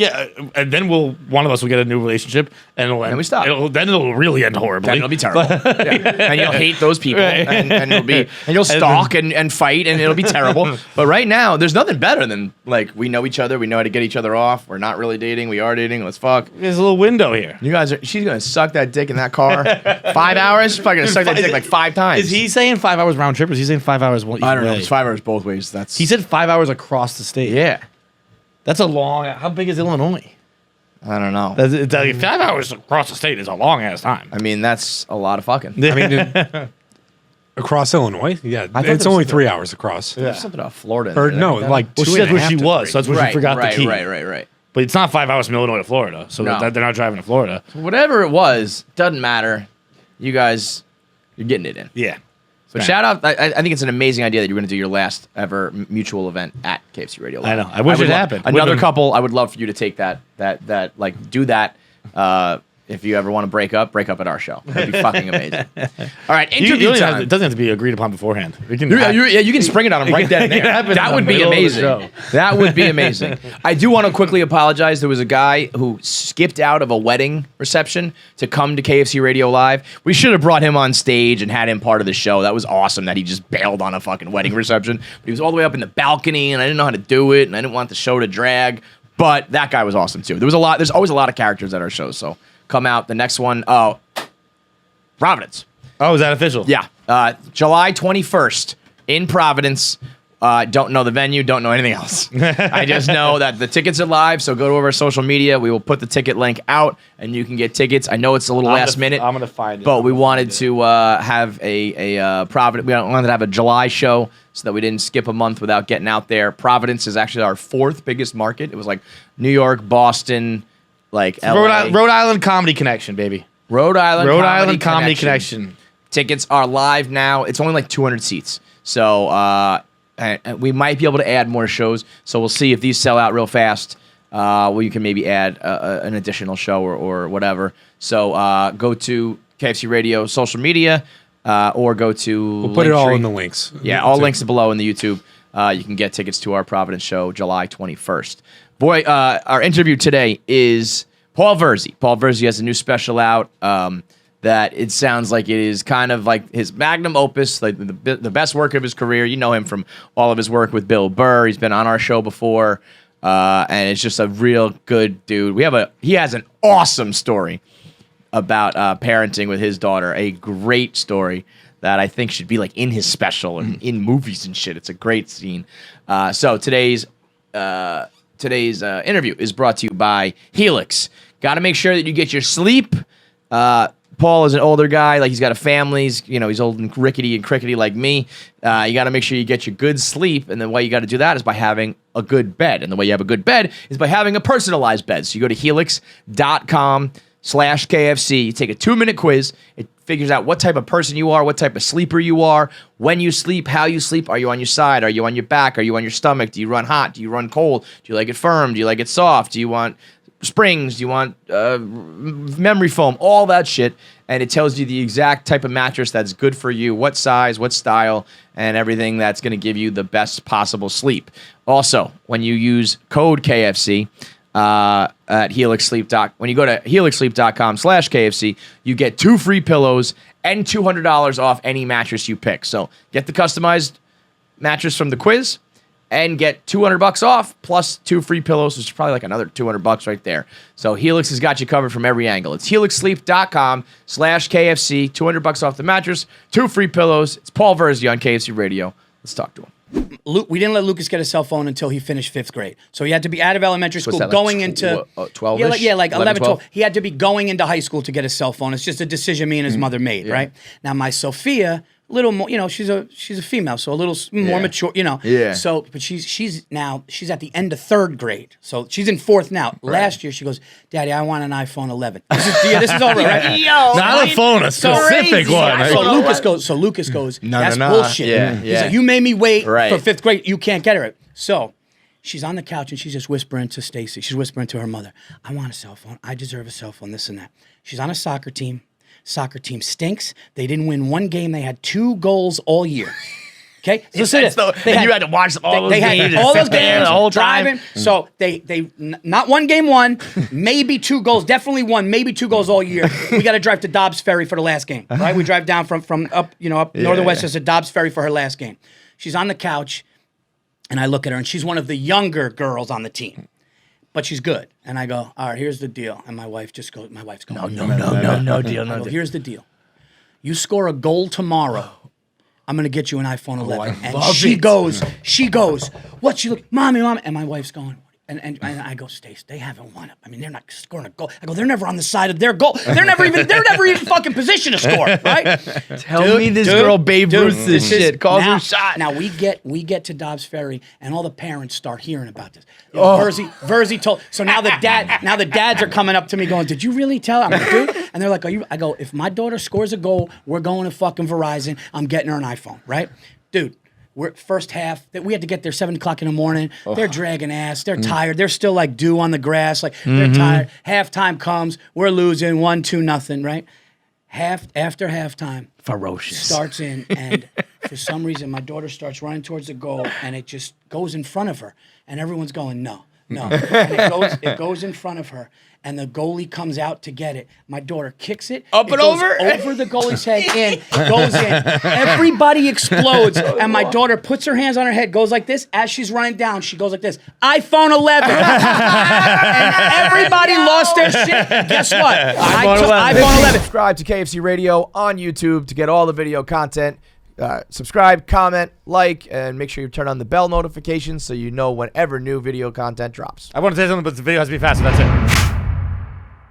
one of us will get a new relationship, and it'll end. And we stop. It'll really end horribly. Then it'll be terrible. Yeah. And you'll hate those people, Right. and you'll stalk and fight, and it'll be terrible. But right now, there's nothing better than like we know each other, we know how to get each other off. We're not really dating, we are dating. Let's fuck. There's a little window here. You guys she's gonna suck that dick in that car. 5 hours. She's probably gonna suck that dick like 5 times. Is he saying 5 hours round trip, or is he saying 5 hours one? I don't know. way? It's 5 hours both ways. That's He said 5 hours across the state. yeah. That's a long. How big is Illinois? I don't know. 5 hours across the state is a long ass time. I mean, that's a lot of fucking. I mean, across Illinois, yeah, thought it's there only was 3 hours across. There's something about Florida. in Or there. no, That- like Well, two she and said a where half she to was, three. so that's where she forgot the key. Right. But it's not 5 hours from Illinois to Florida, so No. they're not driving to Florida. Whatever it was, doesn't matter. You guys, you're getting it in. Yeah. But shout out! I think it's an amazing idea that you're going to do your last ever mutual event at KFC Radio Live. I know. I wish would it love- happened. Another Would've- couple. I would love for you to take that like do that. If you ever want to break up at our show. That'd be fucking amazing. All right, interview time. It doesn't have to be agreed upon beforehand. We can You can spring it on him right then and It can there. happen in That the would be middle of the amazing. show. That would be amazing. I do want to quickly apologize. There was a guy who skipped out of a wedding reception to come to KFC Radio Live. We should have brought him on stage and had him part of the show. That was awesome that he just bailed on a fucking wedding reception. But he was all the way up in the balcony, and I didn't know how to do it, and I didn't want the show to drag. But that guy was awesome too. There's always a lot of characters at our shows, so come out. The next one, Providence. Oh, is that official? Yeah. July 21st in Providence. Don't know the venue, don't know anything else. I just know that the tickets are live, so go to our social media. We will put the ticket link out, and you can get tickets. I know it's a little last minute. I'm gonna find it. But we wanted to have a Providence. We wanted to have a July show so that we didn't skip a month without getting out there. Providence is actually our 4th biggest market. It was like New York, Boston, like LA. Rhode Island Comedy Connection, baby. Rhode Island Comedy Connection. Tickets are live now. It's only like 200 seats. So and we might be able to add more shows. So we'll see if these sell out real fast. You can maybe add an additional show or whatever. So go to KFC Radio social media or go to We'll put it all Linktree. in the links. Yeah, all links are below in the YouTube. You can get tickets to our Providence show July 21st. Boy, our interview today is Paul Virzi. Paul Virzi has a new special out that it sounds like it is kind of like his magnum opus, like the best work of his career. You know him from all of his work with Bill Burr. He's been on our show before, and it's just a real good dude. He has an awesome story about parenting with his daughter, a great story that I think should be like in his special and in movies and shit. It's a great scene. So today's interview is brought to you by Helix. Got to make sure that you get your sleep. Paul is an older guy, like he's got a family. He's old and rickety and crickety like me. You got to make sure you get your good sleep, and the way you got to do that is by having a good bed. And the way you have a good bed is by having a personalized bed. So you go to helix.com/sleep, You take a 2-minute quiz. It figures out what type of person you are, what type of sleeper you are, when you sleep, how you sleep. Are you on your side? Are you on your back? Are you on your stomach? Do you run hot? Do you run cold? Do you like it firm? Do you like it soft? Do you want springs? Do you want memory foam? All that shit. And it tells you the exact type of mattress that's good for you, what size, what style, and everything that's going to give you the best possible sleep. Also, when you use code KFC, at Helix Sleep when you go to helixsleep.com/KFC, you get 2 free pillows and $200 off any mattress you pick. So get the customized mattress from the quiz and get $200 off plus 2 free pillows, which is probably like another $200 right there. So Helix has got you covered from every angle. It's helixsleep.com/KFC, $200 off the mattress, 2 free pillows. It's Paul Virzi on KFC Radio. Let's talk to him. We didn't let Lucas get a cell phone until he finished 5th grade. So he had to be out of elementary school, going into 12. Yeah, like 11, 12. He had to be going into high school to get a cell phone. It's just a decision me and his mother made, right? Now my Sophia, a little more, she's a female, so a little more mature, Yeah. So, but she's at the end of 3rd grade, so she's in 4th now. Right. Last year she goes, "Daddy, I want an iPhone 11." This is over, right? Not a phone, a specific one. So Lucas goes, No, "That's no. bullshit." Yeah, He's yeah. like, "You made me wait Right. for 5th grade. You can't get her." So she's on the couch and she's just whispering to Stacy. She's whispering to her mother, "I want a cell phone. I deserve a cell phone. This and that." She's on a soccer team. Soccer team stinks. They didn't win one game. They had 2 goals all year. Okay, so listen to this. You had to watch all those games. They had all those games the whole time. So they not one game won, maybe 2 goals, definitely one, maybe 2 goals all year. We got to drive to Dobbs Ferry for the last game. Right, we drive down from up northern Westchester to Dobbs Ferry for her last game. She's on the couch, and I look at her, and she's one of the younger girls on the team. But she's good. And I go, "All right, here's the deal." And my wife's going, No deal. I go, "Here's the deal. You score a goal tomorrow, I'm going to get you an iPhone 11. And she goes, "What?" She look, "Mommy." And my wife's going, and I go, "Stace, they haven't won it. I mean, they're not scoring a goal." I go, "They're never on the side of their goal. They're never even fucking position to score, right?" Tell me this girl Babe Ruth this shit. Calls her shot. Now we get to Dobbs Ferry, and all the parents start hearing about this. Virzi told. So now the dads are coming up to me going, "Did you really tell?" I'm like, "Dude," and they're like, "Are you?" I go, "If my daughter scores a goal, we're going to fucking Verizon. I'm getting her an iPhone, right, dude?" We're first half that we had to get there 7 o'clock in the morning. They're dragging ass. They're tired. They're still like dew on the grass. Like they're tired. Halftime comes. We're losing 1-2-0, right? After halftime, ferocious starts in, and for some reason my daughter starts running towards the goal, and it just goes in front of her, and everyone's going no, and it goes in front of her. And the goalie comes out to get it. My daughter kicks it. Up and over? Over the goalie's head, goes in. Everybody explodes. And my daughter puts her hands on her head, goes like this. As she's running down, she goes like this. iPhone 11. And everybody lost their shit. Guess what? iPhone 11. Subscribe to KFC Radio on YouTube to get all the video content. Subscribe, comment, like, and make sure you turn on the bell notifications so you know whenever new video content drops. I want to say something, but the video has to be faster. That's it.